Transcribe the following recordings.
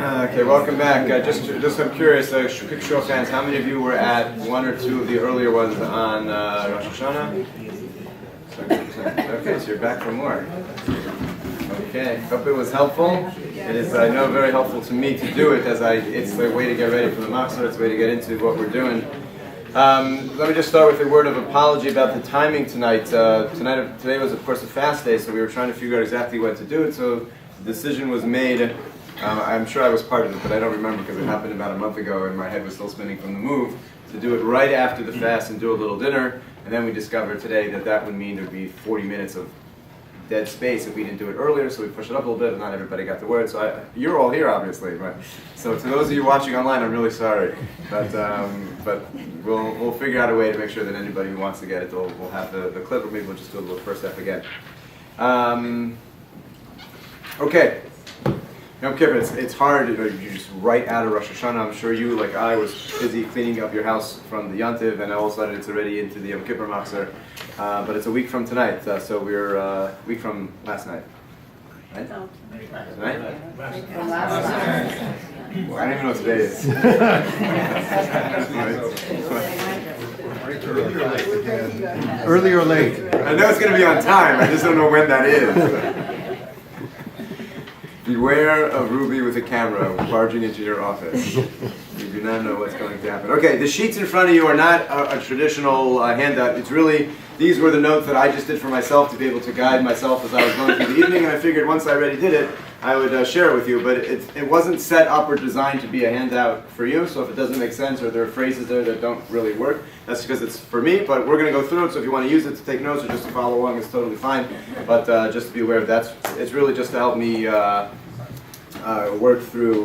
Okay, welcome back. Just I'm curious, quick show of hands, how many of you were at one or two of the earlier ones on Rosh Hashanah? Okay, so you're back for more. Okay, hope it was helpful. It is, I know, very helpful to me to do it, as it's the way to get ready for the Machzor, it's the way to get into what we're doing. Let me just start with a word of apology about the timing tonight. Today was, of course, a fast day, so we were trying to figure out exactly what to do. So the decision was made. I'm sure I was part of it, but I don't remember because it happened about a month ago and my head was still spinning from the move, to do it right after the fast and do a little dinner. And then we discovered today that that would mean there would be 40 minutes of dead space if we didn't do it earlier, so we pushed it up a little bit, and not everybody got the word. So you're all here, obviously, right? So to those of you watching online, I'm really sorry, but we'll figure out a way to make sure that anybody who wants to get it, we'll have the clip, or maybe we'll just do a little first step again. Okay. Yom Kippur, it's hard, you just right out of Rosh Hashanah. I'm sure you, like I, was busy cleaning up your house from the Yontiv, and all of a sudden it's already into the Yom Kippur Machzor. But it's a week from tonight, so we're a week from last night. Right? Tonight? From last night. Well, I don't even know what today is. Early or late? I know it's going to be on time, I just don't know when that is. Beware of Ruby with a camera barging into your office. You do not know what's going to happen. Okay, the sheets in front of you are not a traditional handout. It's really, these were the notes that I just did for myself to be able to guide myself as I was going through the evening, and I figured once I already did it, I would share it with you. But it wasn't set up or designed to be a handout for you, so if it doesn't make sense or there are phrases there that don't really work, that's because it's for me. But we're going to go through it, so if you want to use it to take notes or just to follow along, it's totally fine. But just to be aware of that, it's really just to help me work through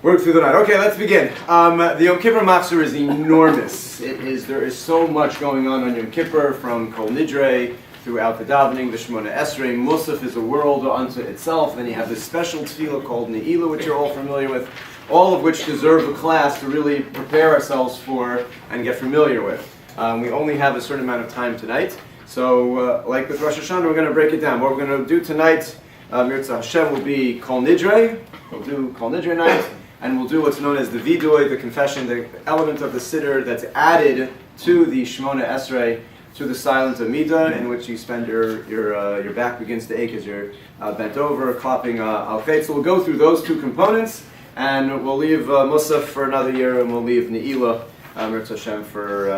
the night. Okay, let's begin. The Yom Kippur Machzor is enormous. There is so much going on Yom Kippur, from Kol Nidrei throughout the davening, the Shemona Esrei. Musaf is a world unto itself. Then you have this special tefillah called Ne'ilah, which you're all familiar with, all of which deserve a class to really prepare ourselves for and get familiar with. We only have a certain amount of time tonight. So, like with Rosh Hashanah, we're going to break it down. What we're going to do tonight, Mirza Hashem, will be Kol Nidrei. We'll do Kol Nidrei night, and we'll do what's known as the Vidui, the confession, the element of the siddur that's added to the Shemona Esrei, to the silent Amida, in which you spend your back begins to ache as you're bent over, clapping Al Chet. So we'll go through those two components, and we'll leave Musaf for another year, and we'll leave Ne'ilah, Mirza Hashem, for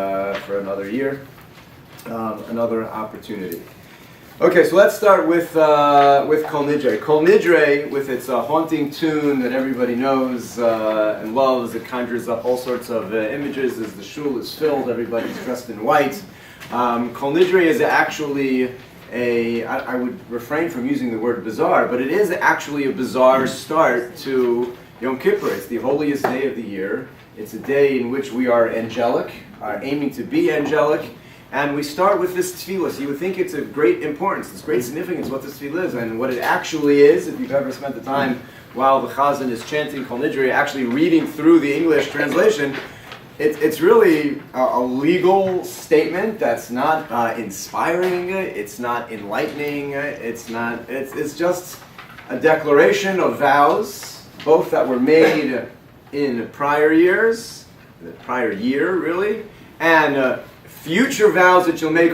another year, another opportunity. Okay, so let's start with Kol Nidrei. Kol Nidrei, with its haunting tune that everybody knows and loves, it conjures up all sorts of images as the shul is filled, everybody's dressed in white. Kol Nidrei is actually I would refrain from using the word bizarre, but it is actually a bizarre start to Yom Kippur. It's the holiest day of the year. It's a day in which we are angelic, aiming to be angelic. And we start with this tefillah. So you would think it's of great importance, it's great significance what this tefillah is, and what it actually is, if you've ever spent the time while the chazan is chanting Kol Nidrei, actually reading through the English translation, it's really a legal statement that's not inspiring, it's not enlightening, it's just a declaration of vows, both that were made in prior years, the prior year really, and future vows that you'll make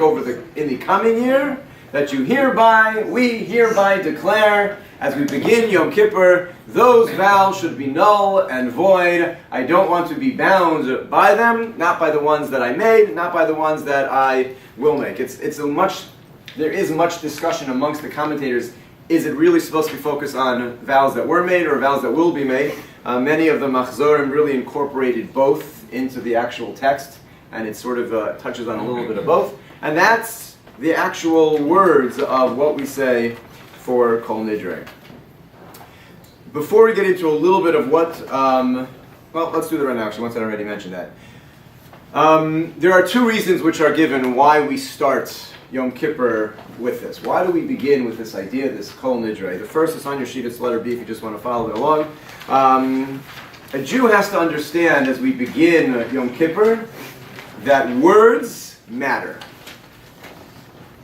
in the coming year, that we hereby declare, as we begin Yom Kippur, those vows should be null and void. I don't want to be bound by them, not by the ones that I made, not by the ones that I will make. There is much discussion amongst the commentators. Is it really supposed to be focused on vows that were made or vows that will be made? Many of the Machzorim really incorporated both into the actual text, and it sort of touches on a little bit of both. And that's the actual words of what we say for Kol Nidrei. Before we get into a little bit of what, let's do that right now, actually, once I already mentioned that. There are two reasons which are given why we start Yom Kippur with this. Why do we begin with this idea, this Kol Nidrei? The first is on your sheet, it's letter B if you just want to follow it along. A Jew has to understand as we begin Yom Kippur that words matter.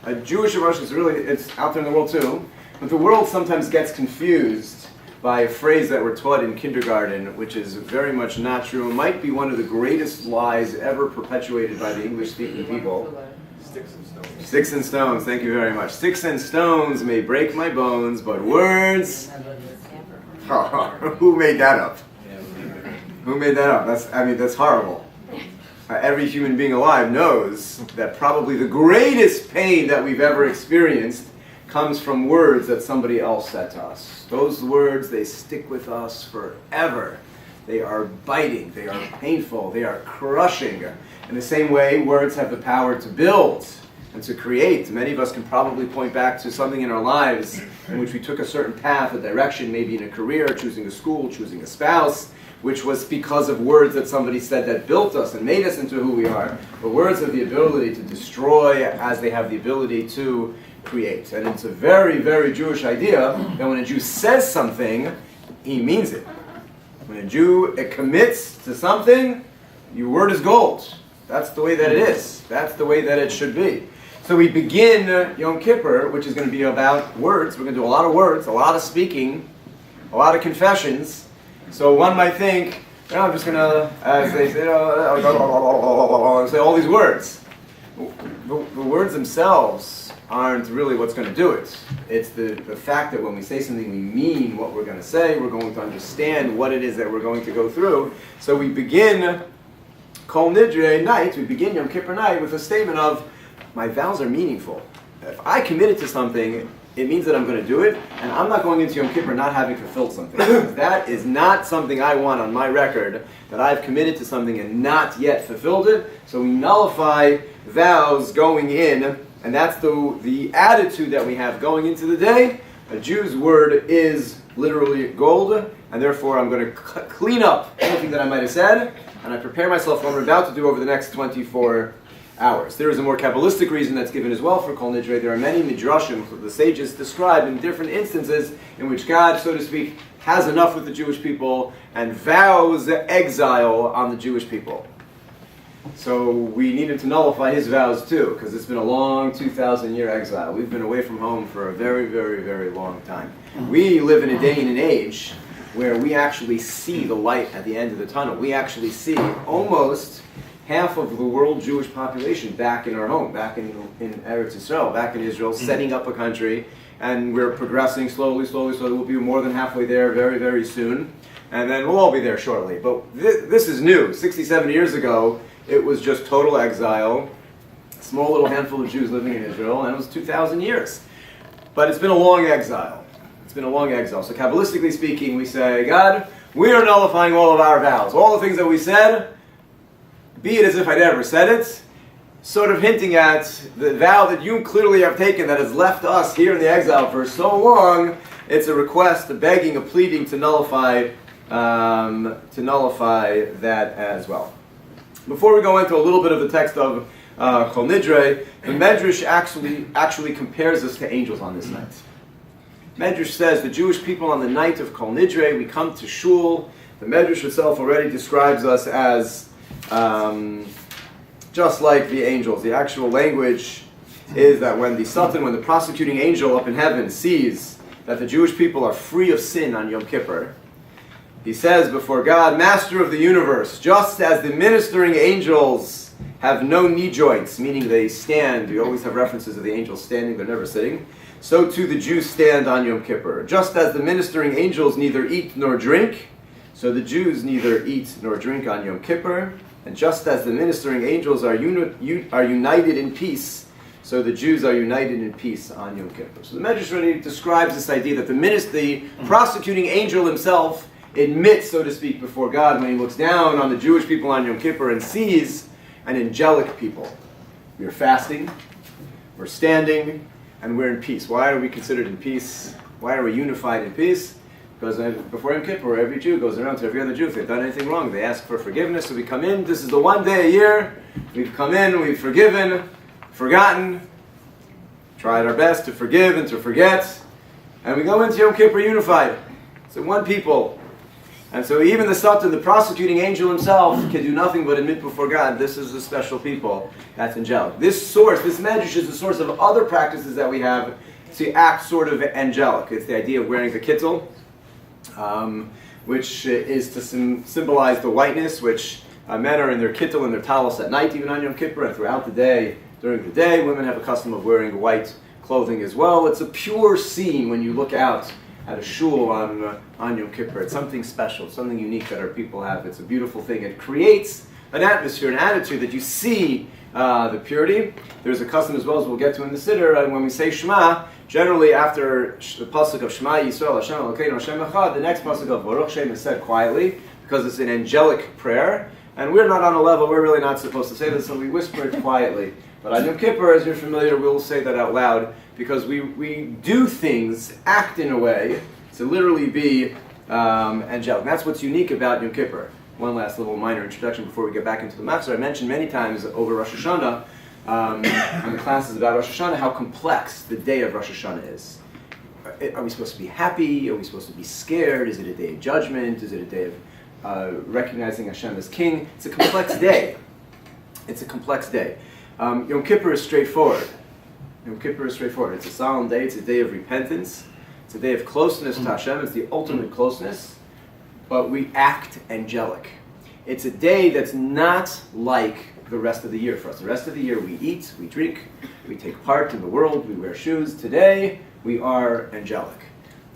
A Jewish Rosh, it's out there in the world too, but the world sometimes gets confused by a phrase that we're taught in kindergarten, which is very much not true. It might be one of the greatest lies ever perpetuated by the English-speaking people. Sticks and stones. Sticks and stones, thank you very much. Sticks and stones may break my bones, but words... Who made that up? Who made that up? That's horrible. Every human being alive knows that probably the greatest pain that we've ever experienced comes from words that somebody else said to us. Those words, they stick with us forever. They are biting, they are painful, they are crushing. In the same way, words have the power to build and to create. Many of us can probably point back to something in our lives in which we took a certain path, a direction, maybe in a career, choosing a school, choosing a spouse, which was because of words that somebody said that built us and made us into who we are. But words have the ability to destroy as they have the ability to create. And it's a very, very Jewish idea that when a Jew says something, he means it. When a Jew commits to something, your word is gold. That's the way that it is. That's the way that it should be. So we begin Yom Kippur, which is going to be about words. We're going to do a lot of words, a lot of speaking, a lot of confessions. So one might think, I'm just going to, as they say, say all these words. The words themselves aren't really what's going to do it. It's the fact that when we say something, we mean what we're going to say. We're going to understand what it is that we're going to go through. So we begin Kol Nidrei night, we begin Yom Kippur night with a statement of, my vows are meaningful. If I committed to something, it means that I'm going to do it, and I'm not going into Yom Kippur not having fulfilled something. That is not something I want on my record, that I've committed to something and not yet fulfilled it. So we nullify vows going in, and that's the attitude that we have going into the day. A Jew's word is literally gold, and therefore I'm going to clean up anything that I might have said, and I prepare myself for what I'm about to do over the next 24 hours. There is a more Kabbalistic reason that's given as well for Kol Nidrei. There are many midrashim that the sages describe in different instances in which God, so to speak, has enough with the Jewish people and vows exile on the Jewish people. So we needed to nullify his vows too, because it's been a long 2,000-year exile. We've been away from home for a very, very, very long time. We live in a day and an age where we actually see the light at the end of the tunnel. We actually see almost half of the world Jewish population back in our home, back in Eretz Yisrael, back in Israel, setting up a country, and we're progressing slowly. We'll be more than halfway there very, very soon, and then we'll all be there shortly. But this is new. 67 years ago, it was just total exile, a small little handful of Jews living in Israel, and it was 2,000 years. But it's been a long exile. It's been a long exile. So Kabbalistically speaking, we say, God, we are nullifying all of our vows. All the things that we said, be it as if I'd never said it, sort of hinting at the vow that you clearly have taken that has left us here in the exile for so long. It's a request, a begging, a pleading to nullify that as well. Before we go into a little bit of the text of Kol Nidrei, the Medrash actually compares us to angels on this night. Medrash says the Jewish people on the night of Kol Nidrei, we come to shul. The Medrash itself already describes us as just like the angels. The actual language is that when the prosecuting angel up in heaven sees that the Jewish people are free of sin on Yom Kippur, he says before God, Master of the universe, just as the ministering angels have no knee joints, meaning they stand, we always have references of the angels standing, they're never sitting, so too the Jews stand on Yom Kippur. Just as the ministering angels neither eat nor drink, so the Jews neither eat nor drink on Yom Kippur. And just as the ministering angels are united in peace, so the Jews are united in peace on Yom Kippur. So the Medrash really describes this idea that the prosecuting angel himself admits, so to speak, before God when he looks down on the Jewish people on Yom Kippur and sees an angelic people. We are fasting, we're standing, and we're in peace. Why are we considered in peace? Why are we unified in peace? Because before Yom Kippur, every Jew goes around to every other Jew. If they've done anything wrong, they ask for forgiveness. So we come in, this is the one day a year. We've come in, we've forgiven, forgotten, tried our best to forgive and to forget. And we go into Yom Kippur unified. So one people. And so even the Satan, the prosecuting angel himself, can do nothing but admit before God, this is a special people. That's angelic. This Medrash is the source of other practices that we have to act sort of angelic. It's the idea of wearing the kittel. which is to symbolize the whiteness, which men are in their kittel and their talis at night, even on Yom Kippur, and throughout the day. During the day, women have a custom of wearing white clothing as well. It's a pure scene when you look out at a shul on Yom Kippur. It's something special, something unique that our people have. It's a beautiful thing. It creates an atmosphere, an attitude that you see the purity. There's a custom as well, as we'll get to in the Siddur, and when we say Shema, generally after the pasuk of Shema Yisrael Hashem Elokeinu Hashem Echad, the next pasuk of Baruch Shem is said quietly, because it's an angelic prayer, and we're not on a level, we're really not supposed to say this, so we whisper it quietly. But on Yom Kippur, as you're familiar, we'll say that out loud, because we do things, act in a way, to literally be angelic. And that's what's unique about Yom Kippur. One last little minor introduction before we get back into the Machzor. I mentioned many times over Rosh Hashanah, on the classes about Rosh Hashanah, how complex the day of Rosh Hashanah is. Are we supposed to be happy? Are we supposed to be scared? Is it a day of judgment? Is it a day of recognizing Hashem as King? It's a complex day. It's a complex day. Yom Kippur is straightforward. Yom Kippur is straightforward. It's a solemn day. It's a day of repentance. It's a day of closeness to Hashem. It's the ultimate closeness. But we act angelic. It's a day that's not like the rest of the year for us. The rest of the year we eat, we drink, we take part in the world, we wear shoes. Today we are angelic.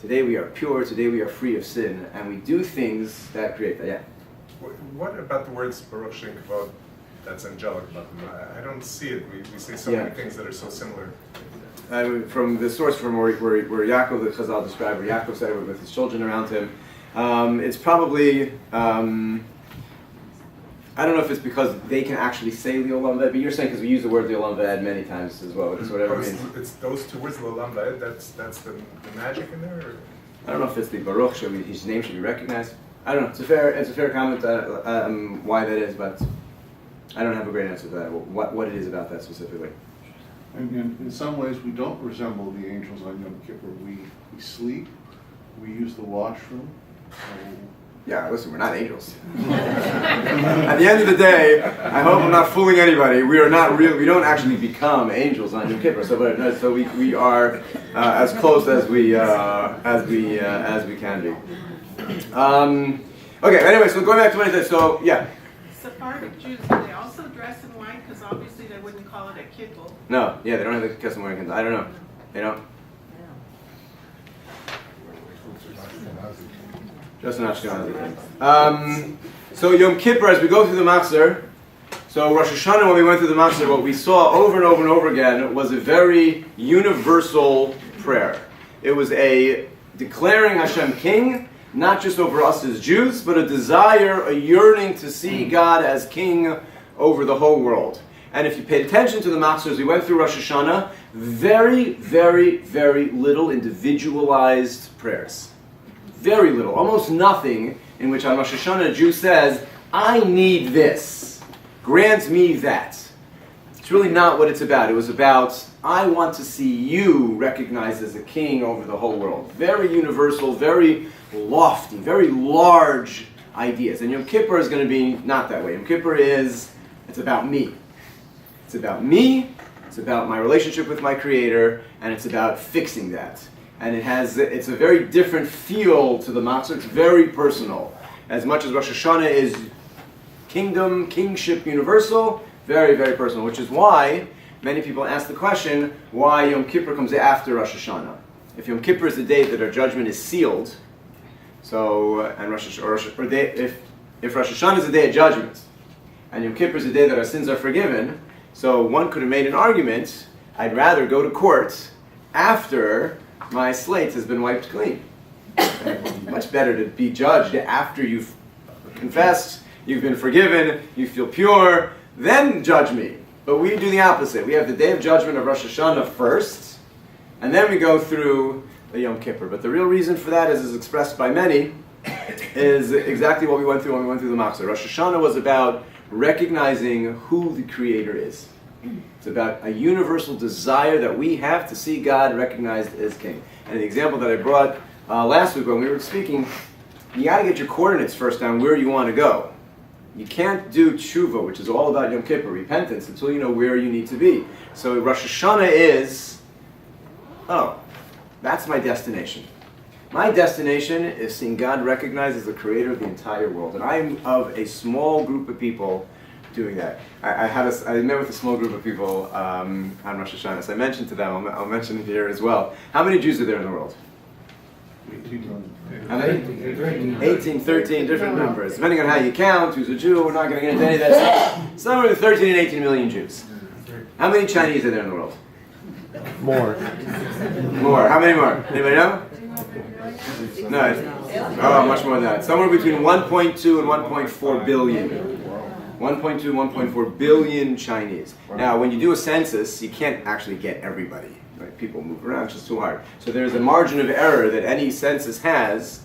Today we are pure. Today we are free of sin. And we do things that create that. Yeah? What about the words Baruch Shem Kavod? That's angelic about them. I don't see it. We say so many things that are so similar. From the source from where Yaakov, the Chazal described, where Yaakov said it with his children around him, it's probably, I don't know if it's because they can actually say Le'olam Ved, but you're saying because we use the word Le'olam Ved many times as well, it's whatever it means. It's those two words, Le'olam Ved, that's the magic in there? Or? I don't know if it's the Baruch, his name should be recognized. I don't know, it's a fair comment why that is, but I don't have a great answer to that, what it is about that specifically. And in some ways, we don't resemble the angels on Yom Kippur. We sleep, we use the washroom. Yeah, listen, we're not angels. At the end of the day, I hope I'm not fooling anybody. We are not real. We don't actually become angels on Yom Kippur. So we are as close as we can be. Okay. Anyway, so going back to what I said. So yeah. Sephardic Jews, do they also dress in white? Because obviously they wouldn't call it a kippur. No. Yeah, they don't have the custom wearing. I don't know. They don't. Just an Ashkenazi thing. So Yom Kippur, as we go through the Machzor, so Rosh Hashanah, when we went through the Machzor, what we saw over and over and over again was a very universal prayer. It was a declaring Hashem King, not just over us as Jews, but a desire, a yearning to see God as King over the whole world. And if you paid attention to the Machzor as we went through Rosh Hashanah, very, very, very little individualized prayers. Very little, almost nothing in which on Rosh Hashanah a Jew says, I need this, grant me that. It's really not what it's about. It was about, I want to see you recognized as a king over the whole world. Very universal, very lofty, very large ideas. And Yom Kippur is going to be not that way. Yom Kippur it's about me. It's about me, it's about my relationship with my Creator, and it's about fixing that. And it's a very different feel to the Machzor. It's very personal. As much as Rosh Hashanah is kingship universal, very, very personal. Which is why many people ask the question, why Yom Kippur comes after Rosh Hashanah. If Yom Kippur is the day that our judgment is sealed, so and if Rosh Hashanah is the day of judgment, and Yom Kippur is the day that our sins are forgiven, so one could have made an argument, I'd rather go to court after my slate has been wiped clean. Much better to be judged after you've confessed, you've been forgiven, you feel pure, then judge me. But we do the opposite. We have the day of judgment of Rosh Hashanah first, and then we go through the Yom Kippur. But the real reason for that, as is expressed by many, is exactly what we went through when we went through the Machzor. Rosh Hashanah was about recognizing who the Creator is. It's about a universal desire that we have to see God recognized as King. And the example that I brought last week when we were speaking, you got to get your coordinates first on where you want to go. You can't do tshuva, which is all about Yom Kippur, repentance, until you know where you need to be. So Rosh Hashanah is, that's my destination. My destination is seeing God recognized as the creator of the entire world. And I'm of a small group of people doing that. I met with a small group of people on Rosh Hashanah. So I mentioned to them, I'll mention it here as well. How many Jews are there in the world? How many? 18, 13 different numbers. Depending on how you count, who's a Jew, we're not going to get into any of that. Somewhere between 13 and 18 million Jews. How many Chinese are there in the world? More. More. How many more? Anybody know? No. Oh, much more than that. Somewhere between 1.2 and 1.4 billion. 1.2, 1.4 billion Chinese. Now, when you do a census, you can't actually get everybody. Right? People move around, it's just too hard. So there's a margin of error that any census has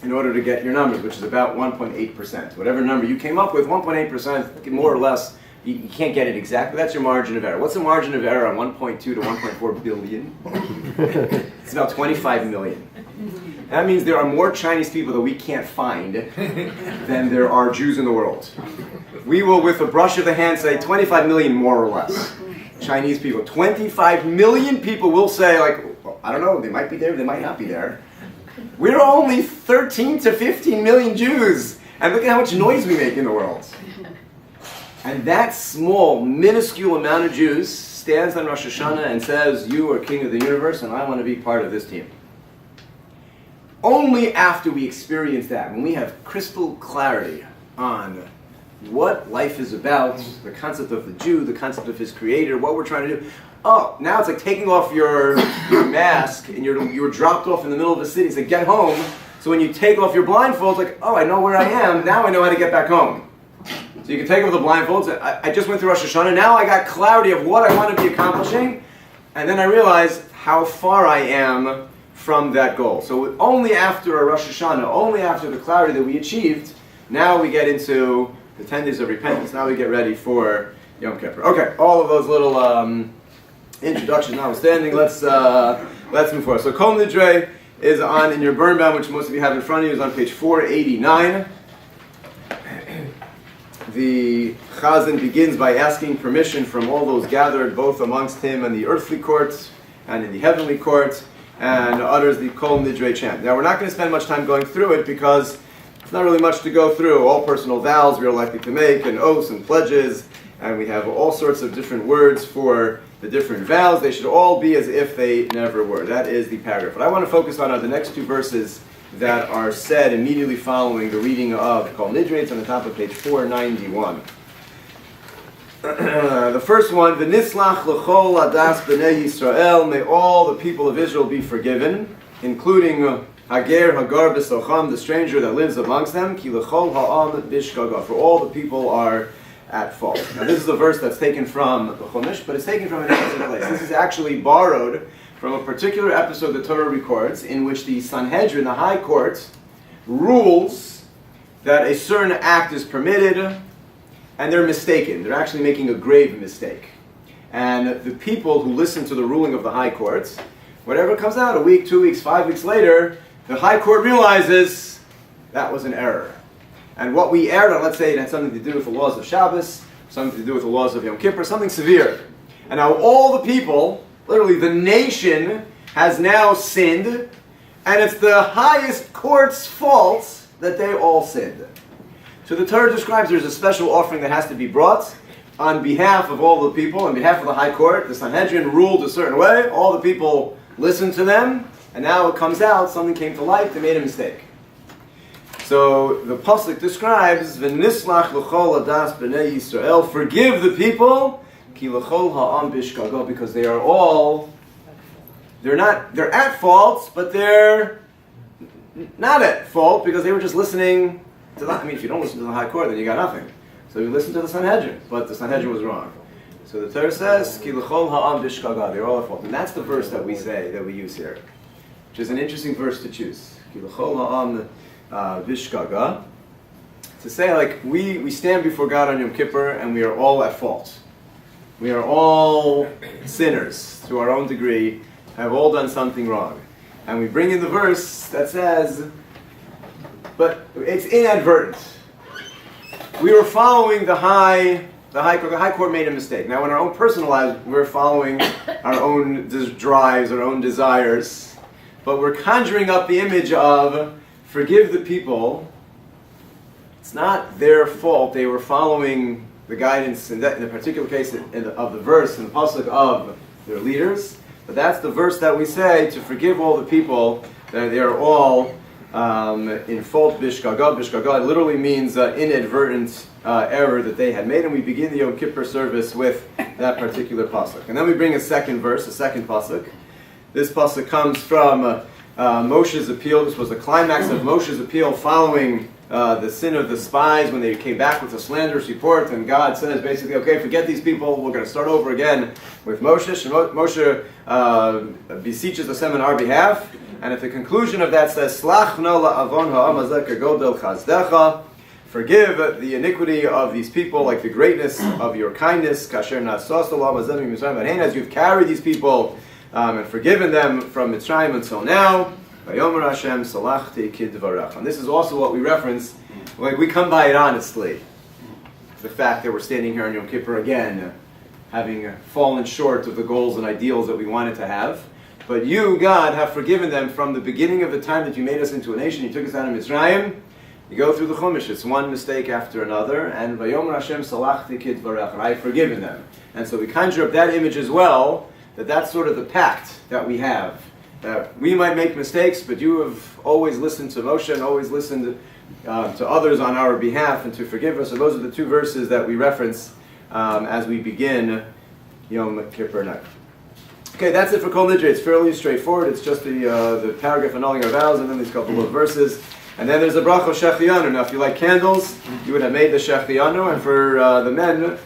in order to get your numbers, which is about 1.8%. Whatever number you came up with, 1.8%, more or less, you can't get it exactly. That's your margin of error. What's the margin of error on 1.2 to 1.4 billion? It's about 25 million. That means there are more Chinese people that we can't find than there are Jews in the world. We will, with a brush of the hand, say 25 million more or less. Chinese people. 25 million people will say, like, well, I don't know, they might be there, they might not be there. We're only 13 to 15 million Jews. And look at how much noise we make in the world. And that small, minuscule amount of Jews stands on Rosh Hashanah and says, you are king of the universe and I want to be part of this team. Only after we experience that, when we have crystal clarity on what life is about, the concept of the Jew, the concept of his creator, what we're trying to do. Oh, now it's like taking off your mask and you're dropped off in the middle of a city. It's like, get home. So when you take off your blindfold, it's like, oh, I know where I am. Now I know how to get back home. So you can take off the blindfolds. I just went through Rosh Hashanah. Now I got clarity of what I want to be accomplishing. And then I realized how far I am from that goal. So only after a Rosh Hashanah, only after the clarity that we achieved, now we get into the 10 days of repentance. Now we get ready for Yom Kippur. Okay, all of those little introductions notwithstanding, let's move forward. So Kol Nidrei is on in your burn bound, which most of you have in front of you, is on page 489. The Chazan begins by asking permission from all those gathered, both amongst him and the earthly court and in the heavenly court, and utters the Kol Nidrei chant. Now, we're not going to spend much time going through it because it's not really much to go through. All personal vows we are likely to make, and oaths and pledges, and we have all sorts of different words for the different vows. They should all be as if they never were. That is the paragraph. What I want to focus on are the next two verses that are said immediately following the reading of Kol Nidrei. It's on the top of page 491. The first one, V'nislach l'chol adas b'nei Yisrael, may all the people of Israel be forgiven, including Hager, Hagar b'socham, the stranger that lives amongst them, ki l'chol ha'am bishgaga, for all the people are at fault. Now this is a verse that's taken from the Chumash, but it's taken from an interesting place. This is actually borrowed from a particular episode the Torah records in which the Sanhedrin, the high court, rules that a certain act is permitted and they're mistaken. They're actually making a grave mistake. And the people who listen to the ruling of the high courts, whatever comes out, a week, 2 weeks, 5 weeks later, the high court realizes that was an error. And what we erred on, let's say it had something to do with the laws of Shabbos, something to do with the laws of Yom Kippur, something severe. And now all the people, literally the nation, has now sinned, and it's the highest court's fault that they all sinned. So the Torah describes there's a special offering that has to be brought on behalf of all the people, on behalf of the high court. The Sanhedrin ruled a certain way, all the people listened to them, and now it comes out, something came to light, they made a mistake. So the pasuk describes, "V'nislach l'chol adas b'nei Yisrael," forgive the people, ki l'chol ha'am bishgago, because they are all, they're at fault, but they're not at fault because they were just listening to the, I mean, if you don't listen to the high court, then you got nothing. So you listen to the Sanhedrin, but the Sanhedrin was wrong. So the Torah says, ki l'chol ha'am bishgaga, they're all at fault. And that's the verse that we say, that we use here, which is an interesting verse to choose. Ki l'chol ha'am bishgaga, to say like we stand before God on Yom Kippur and we are all at fault. We are all sinners to our own degree, have all done something wrong. And we bring in the verse that says, but it's inadvertent. We were following the high court made a mistake. Now in our own personal lives, we're following our own drives, our own desires. but we're conjuring up the image of forgive the people. It's not their fault. They were following the guidance in the particular case of the verse in the pasuk of their leaders. But that's the verse that we say to forgive all the people that they are all in fault. Bishkagad. Bishkagad literally means inadvertent error that they had made, and we begin the Yom Kippur service with that particular pasuk. And then we bring a second verse, a second pasuk. This pasuk comes from Moshe's appeal. This was the climax of Moshe's appeal following the sin of the spies when they came back with a slanderous report, and God says basically, okay, forget these people, we're going to start over again with Moshe. Moshe beseeches Hashem on our behalf, and at the conclusion of that says, Slach no la'avon ha'am hazeh kagodel chazdecha, forgive the iniquity of these people like the greatness of your kindness, kasher nasos olam hazeh mitzrayim v'hein, as you've carried these people and forgiven them from Mitzrayim until now. Vayomer Hashem salachti kidvarach. And this is also what we reference, like we come by it honestly. The fact that we're standing here on Yom Kippur again, having fallen short of the goals and ideals that we wanted to have. But you, God, have forgiven them from the beginning of the time that you made us into a nation. You took us out of Mitzrayim. You go through the Chumash. It's one mistake after another. And Vayomer Hashem salachti kidvarach. And I've forgiven them. And so we conjure up that image as well, that's sort of the pact that we have. That we might make mistakes, but you have always listened to Moshe and always listened to others on our behalf and to forgive us. So those are the two verses that we reference as we begin Yom Kippur night. Okay, that's it for Kol Nidrei. It's fairly straightforward. It's just the paragraph annulling our vows and then these couple of verses. And then there's a bracha Shechianu. Now if you like candles, you would have made the Shechianu. And for the men,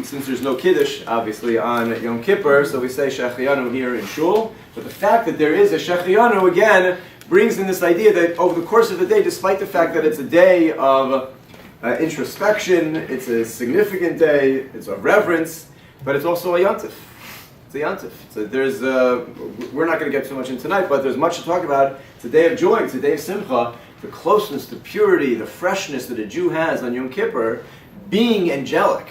since there's no Kiddush, obviously, on Yom Kippur, so we say Shechianu here in Shul. But the fact that there is a Shechianu, again, brings in this idea that over the course of the day, despite the fact that it's a day of introspection, it's a significant day, it's a reverence, but it's also a Yontif. It's a Yontif. So we're not going to get too much in tonight, but there's much to talk about. It's a day of joy, it's a day of Simcha, the closeness, the purity, the freshness that a Jew has on Yom Kippur, being angelic.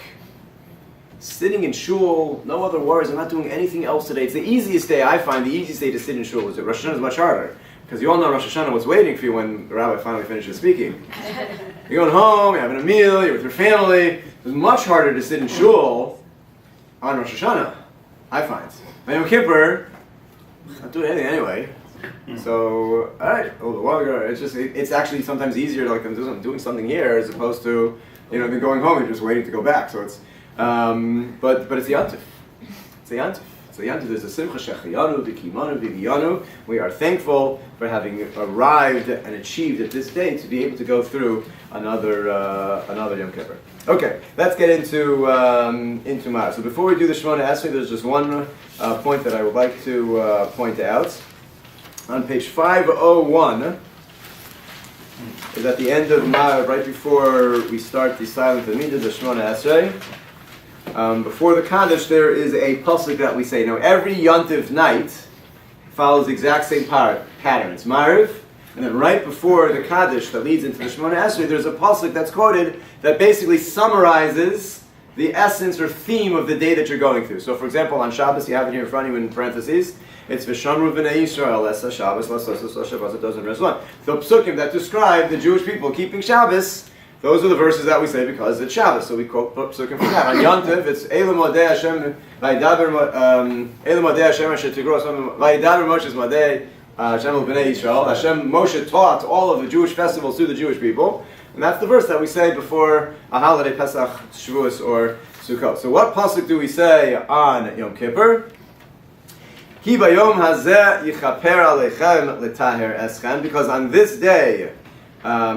Sitting in shul, no other worries, I'm not doing anything else today. It's the easiest day, I find, the easiest day to sit in shul. Rosh Hashanah is much harder. Because you all know Rosh Hashanah, what's waiting for you when the rabbi finally finishes speaking. You're going home, you're having a meal, you're with your family. It's much harder to sit in shul on Rosh Hashanah, I find. On Yom Kippur, I'm not doing anything anyway. So, alright, it's actually sometimes easier, like I'm doing something here as opposed to, than going home and just waiting to go back. So it's, but it's the Yontif. It's the Yontif. It's the Yontif. There's a Simcha Shechianu, V'kimanu, V'giyanu. We are thankful for having arrived and achieved at this day to be able to go through another Yom Kippur. Okay, let's get into Mar. So before we do the Shemona Esrei, there's just one point that I would like to point out. On page 501, is at the end of Mar, right before we start the silent Amidah, the Shemona Esrei. Before the Kaddish, there is a pasuk that we say. Now, every Yontif night follows the exact same pattern. It's Mariv, and then right before the Kaddish that leads into the Shemona Esrei, there's a pasuk that's quoted that basically summarizes the essence or theme of the day that you're going through. So, for example, on Shabbos, you have it here in front of you in parentheses. It's V'shamru b'nei Yisrael esa Shabbos l'sosos l'Shabbos l'dozen rezon. The psukim that describe the Jewish people keeping Shabbos. Those are the verses that we say because it's Shabbos, so we quote psukim from that. On Yontif, it's Eila Modei Hashem Eila Modei Hashem Asher Tigros Vayidaber Moshe's Modei Hashem B'nei Yisrael. Hashem Moshe taught all of the Jewish festivals to the Jewish people, and that's the verse that we say before a holiday, Pesach, Shavuos, or Sukkot. So what pasuk do we say on Yom Kippur? Ki bayom hazeh yichaper aleichem letaher eschem, because on this day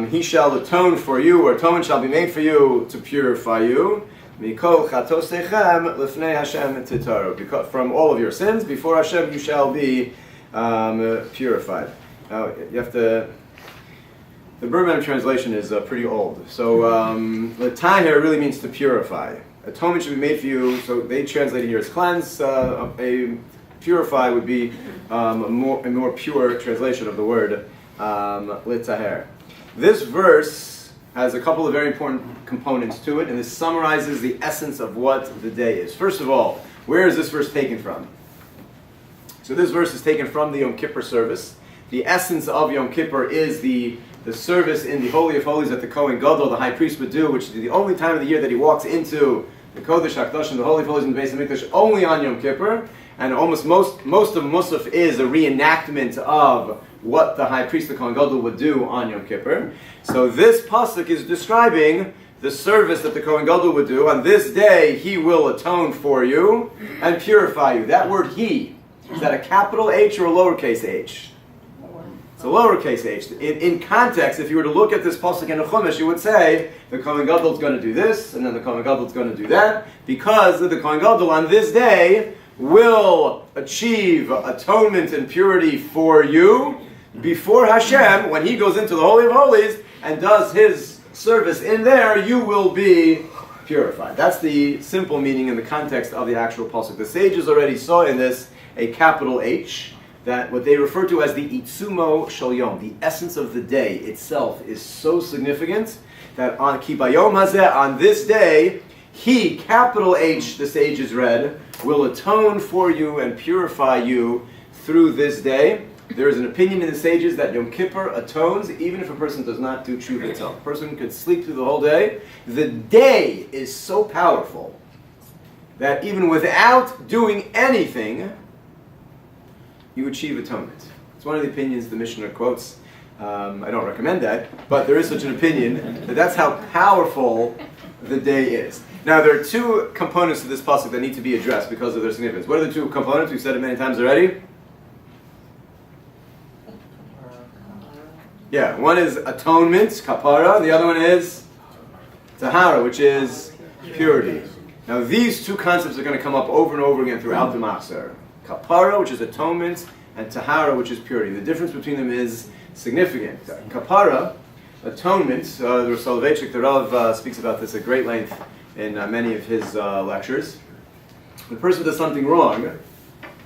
he shall atone for you, or atonement shall be made for you to purify you. Mikol chatosechem lifnei Hashem titaru, because from all of your sins before Hashem you shall be purified. Now you have to. The Berman translation is pretty old. So letaher really means to purify. Atonement should be made for you. So they translate it here as cleanse. A purify would be a more pure translation of the word litaher. This verse has a couple of very important components to it, and this summarizes the essence of what the day is. First of all, where is this verse taken from? It's So this verse is taken from the Yom Kippur service. The essence of Yom Kippur is the service in the Holy of Holies that the Kohen Gadol, the high priest, would do, which is the only time of the year that he walks into the Kodesh HaKadoshim, the Holy of Holies in the Beis HaMikdash, only on Yom Kippur. And almost most of Musaf is a reenactment of what the high priest, the Kohen Gadol, would do on Yom Kippur. So this pasuk is describing the service that the Kohen Gadol would do. On this day, he will atone for you and purify you. That word "he," is that a capital H or a lowercase h? It's a lowercase h. In context, if you were to look at this pasuk in the Chumash, you would say the Kohen Gadol is going to do this, and then the Kohen Gadol is going to do that, because the Kohen Gadol on this day will achieve atonement and purity for you before Hashem. When he goes into the Holy of Holies and does his service in there, you will be purified. That's the simple meaning in the context of the actual pasuk. The sages already saw in this a capital H, that what they refer to as the itzumo shel yom, the essence of the day itself, is so significant that on ki bayom hazeh, on this day, he, capital H, the sages read, will atone for you and purify you through this day. There is an opinion in the sages that Yom Kippur atones even if a person does not do tshuva itself. A person could sleep through the whole day. The day is so powerful that even without doing anything, you achieve atonement. It's one of the opinions the Mishnah quotes. I don't recommend that, but there is such an opinion that that's how powerful the day is. Now, there are two components to this pasuk that need to be addressed because of their significance. What are the two components? We've said it many times already. Yeah, one is atonement, kapara, and the other one is tahara, which is purity. Now, these two concepts are going to come up over and over again throughout the Machzor. Kapara, which is atonement, and tahara, which is purity. The difference between them is significant. Kapara, atonement, the Soloveitchik, the Rav, speaks about this at great length in many of his lectures. When a person does something wrong,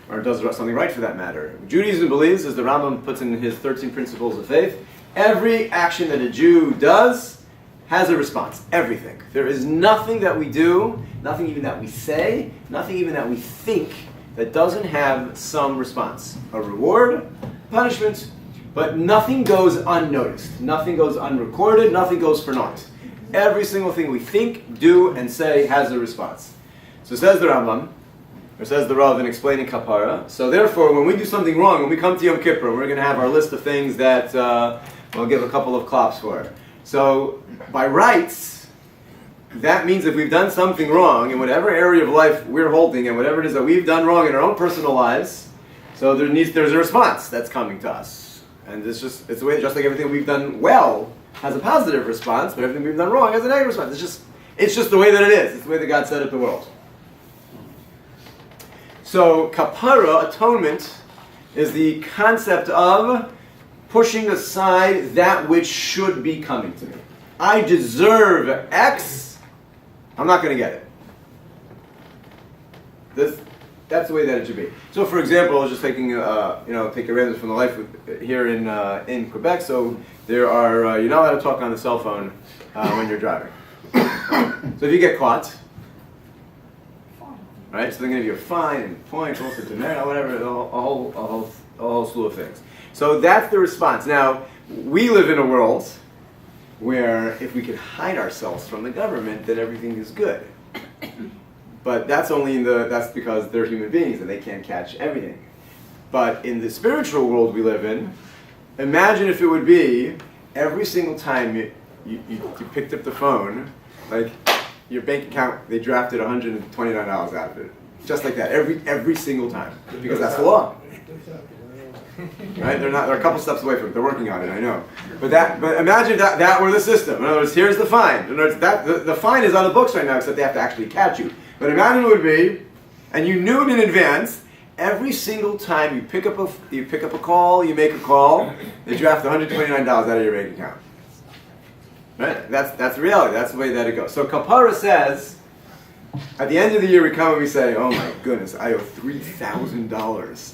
or does something right for that matter, Judaism believes, as the Rambam puts in his 13 Principles of Faith, every action that a Jew does has a response. Everything. There is nothing that we do, nothing even that we say, nothing even that we think, that doesn't have some response. A reward, punishment, but nothing goes unnoticed. Nothing goes unrecorded, nothing goes for naught. Every single thing we think, do, and say has a response. So says the Rambam, or says the Rav in explaining kapara. So therefore, when we do something wrong, when we come to Yom Kippur, we're going to have our list of things that we'll give a couple of claps for. So by rights, that means if we've done something wrong in whatever area of life we're holding and whatever it is that we've done wrong in our own personal lives, so there's a response that's coming to us. And it's the way, just like everything we've done well has a positive response, but everything we've done wrong has a negative response. It's just the way that it is. It's the way that God set up the world. So kapara, atonement, is the concept of pushing aside that which should be coming to me. I deserve X, I'm not going to get it. That's the way that it should be. So, for example, I was just taking take a random from the life here in Quebec. So there are you're not allowed to talk on the cell phone when you're driving. So if you get caught, right? So they're going to give you a fine and points, also demerit, whatever, a whole slew of things. So that's the response. Now we live in a world where if we could hide ourselves from the government, then everything is good. But that's that's because they're human beings and they can't catch everything. But in the spiritual world we live in, imagine if it would be every single time you picked up the phone, like your bank account, they drafted $129 out of it. Just like that, every single time. Because that's the law. Right? They're a couple steps away from it. They're working on it, I know. But imagine that were the system. In other words, here's the fine. In other words, the fine is on the books right now, except they have to actually catch you. But imagine it would be, and you knew it in advance, every single time you pick up a call, you make a call, they draft $129 out of your bank account. Right? That's the reality. That's the way that it goes. So kapara says, at the end of the year we come and we say, oh my goodness, I owe $3,000.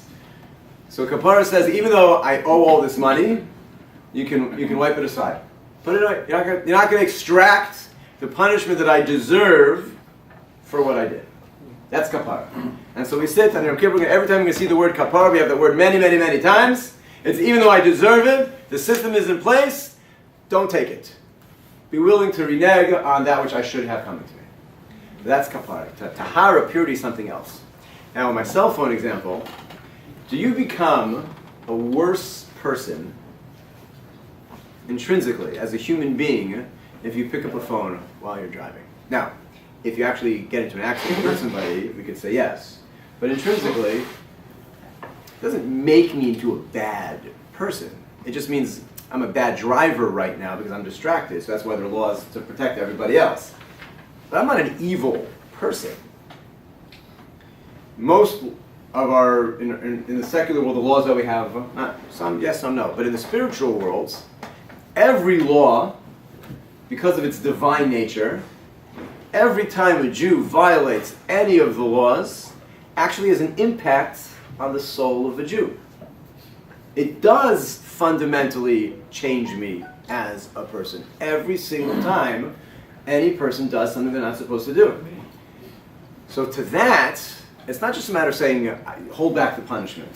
So kapara says, even though I owe all this money, you can wipe it aside. Put it away. You're not going to extract the punishment that I deserve for what I did. That's kapara. And so we sit on Yom Kippur, every time we see the word kapara, we have the word many, many, many times. It's even though I deserve it, the system is in place, don't take it. Be willing to renege on that which I should have coming to me. That's kapara. Tahara, purity, is something else. Now, in my cell phone example, do you become a worse person intrinsically as a human being if you pick up a phone while you're driving? Now, if you actually get into an accident and hurt somebody, we could say yes. But intrinsically, it doesn't make me into a bad person. It just means I'm a bad driver right now because I'm distracted, so that's why there are laws to protect everybody else. But I'm not an evil person. Most of our, in the secular world, the laws that we have, not some yes, some no, but in the spiritual worlds, every law, because of its divine nature, every time a Jew violates any of the laws, actually has an impact on the soul of a Jew. It does fundamentally change me as a person. Every single time any person does something they're not supposed to do. So to that, it's not just a matter of saying, hold back the punishment.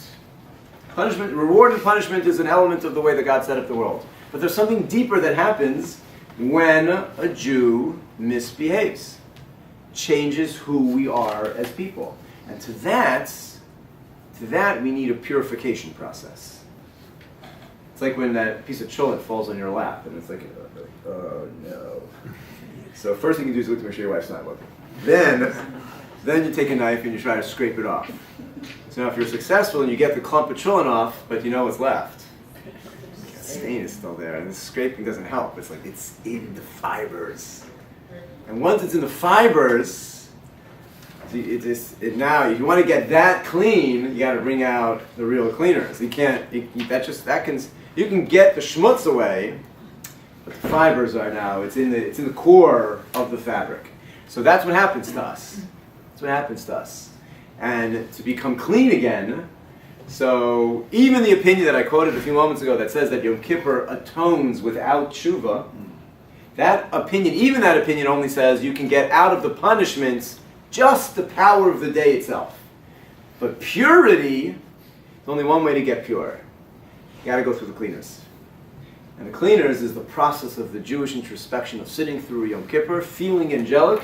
Punishment, reward and punishment is an element of the way that God set up the world. But there's something deeper that happens when a Jew misbehaves, changes who we are as people. And to that we need a purification process. It's like when that piece of cholent falls on your lap, and it's like, oh no. So first thing you can do is look to make sure your wife's not looking. Then you take a knife and you try to scrape it off. So now if you're successful and you get the clump of cholent off, but you know what's left, the stain is still there, and the scraping doesn't help. It's like it's in the fibers. And once it's in the fibers, now if you want to get that clean, you got to bring out the real cleaners. You can't. You can get the schmutz away, but the fibers are now. It's in the core of the fabric. So that's what happens to us. That's what happens to us. And to become clean again. So even the opinion that I quoted a few moments ago that says that Yom Kippur atones without tshuva, that opinion only says you can get out of the punishments just the power of the day itself. But purity, there's only one way to get pure. You got to go through the cleaners. And the cleaners is the process of the Jewish introspection of sitting through Yom Kippur, feeling angelic,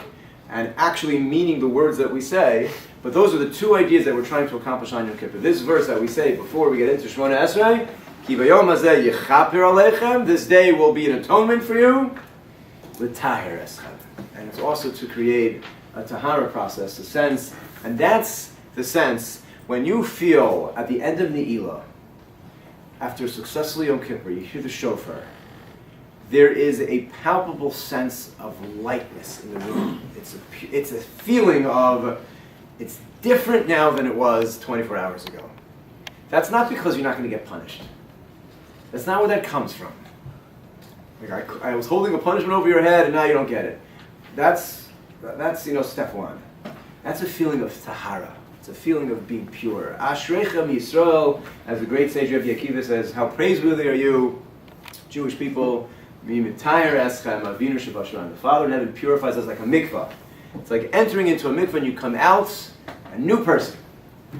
and actually meaning the words that we say. But those are the two ideas that we're trying to accomplish on Yom Kippur. This verse that we say before we get into Shemona Esrei, Ki vayom hazeh yechaper aleichem, this day will be an atonement for you, l'taher eschem. And it's also to create a tahara process, a sense, and that's the sense when you feel at the end of Ne'ilah, after successful Yom Kippur, you hear the shofar, there is a palpable sense of lightness in the room. It's a feeling of, it's different now than it was 24 hours ago. That's not because you're not going to get punished. That's not where that comes from. Like I was holding a punishment over your head and now you don't get it. That's step one. That's a feeling of tahara. It's a feeling of being pure. Ashreichem Yisrael, as the great sage Rabbi Akiva says, how praiseworthy are you, Jewish people. The Father in heaven purifies us like a mikvah. It's like entering into a mikvah and you come out a new person.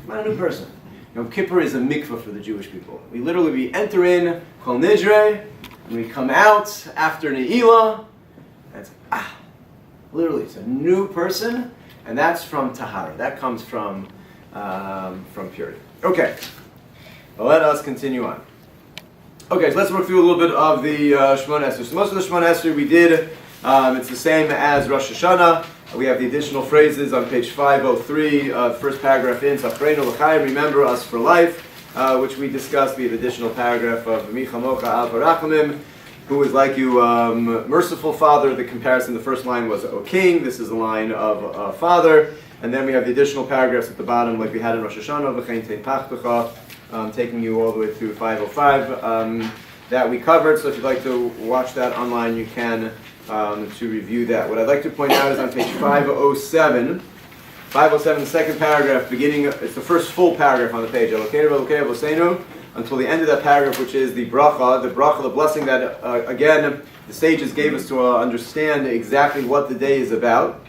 Not a new person. Yom Kippur is a mikvah for the Jewish people. We enter in Kol Nidrei, and we come out after Ne'ilah, and it's literally, it's a new person, and that's from Tahara. That comes from purity. Okay, well, let us continue on. Okay, so let's work through a little bit of the Shemona Esrei. So most of the Shemona Esrei we did, it's the same as Rosh Hashanah. We have the additional phrases on page 503, first paragraph in, Safreinu l'chaim, remember us for life, which we discussed. We have additional paragraph of Michamocha al Barachamim, who is like you, merciful Father. The comparison, the first line was, O King. This is the line of Father. And then we have the additional paragraphs at the bottom, like we had in Rosh Hashanah, V'chein tein pachpecha, taking you all the way through 505, that we covered. So if you'd like to watch that online, you can, to review that. What I'd like to point out is on page 507, the second paragraph, beginning, it's the first full paragraph on the page, until the end of that paragraph, which is the bracha, the blessing that, again, the sages gave us to understand exactly what the day is about.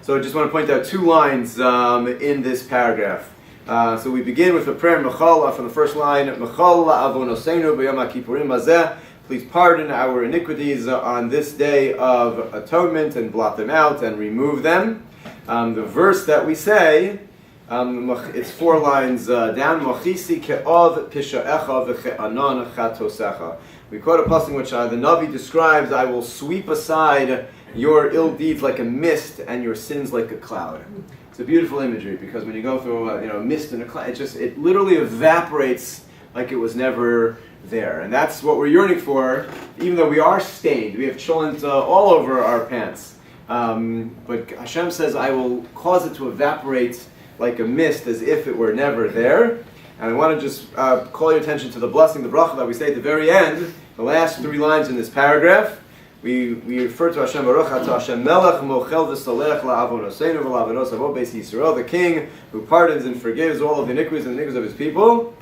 So I just want to point out 2 lines in this paragraph. So we begin with a prayer, Mechal, from the first line, Mechal la'avonoseinu b'yom ha'kippurim hazeh. Please pardon our iniquities on this day of atonement and blot them out and remove them. The verse that we say, it's 4 lines down, Mochisi ke'ov pisha'echa v'che'anon chatosecha. We quote a passage in which the Navi describes, I will sweep aside your ill deeds like a mist and your sins like a cloud. It's a beautiful imagery because when you go through a mist and a cloud, it literally evaporates like it was never there. And that's what we're yearning for, even though we are stained. We have cholent all over our pants. But Hashem says, I will cause it to evaporate like a mist as if it were never there. And I want to just call your attention to the blessing, the bracha that we say at the very end, the last 3 lines in this paragraph. We refer to Hashem, Baruch atah Hashem melech mochel v'solech la'avonoseinu v'la'avonos avot beis Yisrael, the King who pardons and forgives all of the iniquities and the iniquities of his people.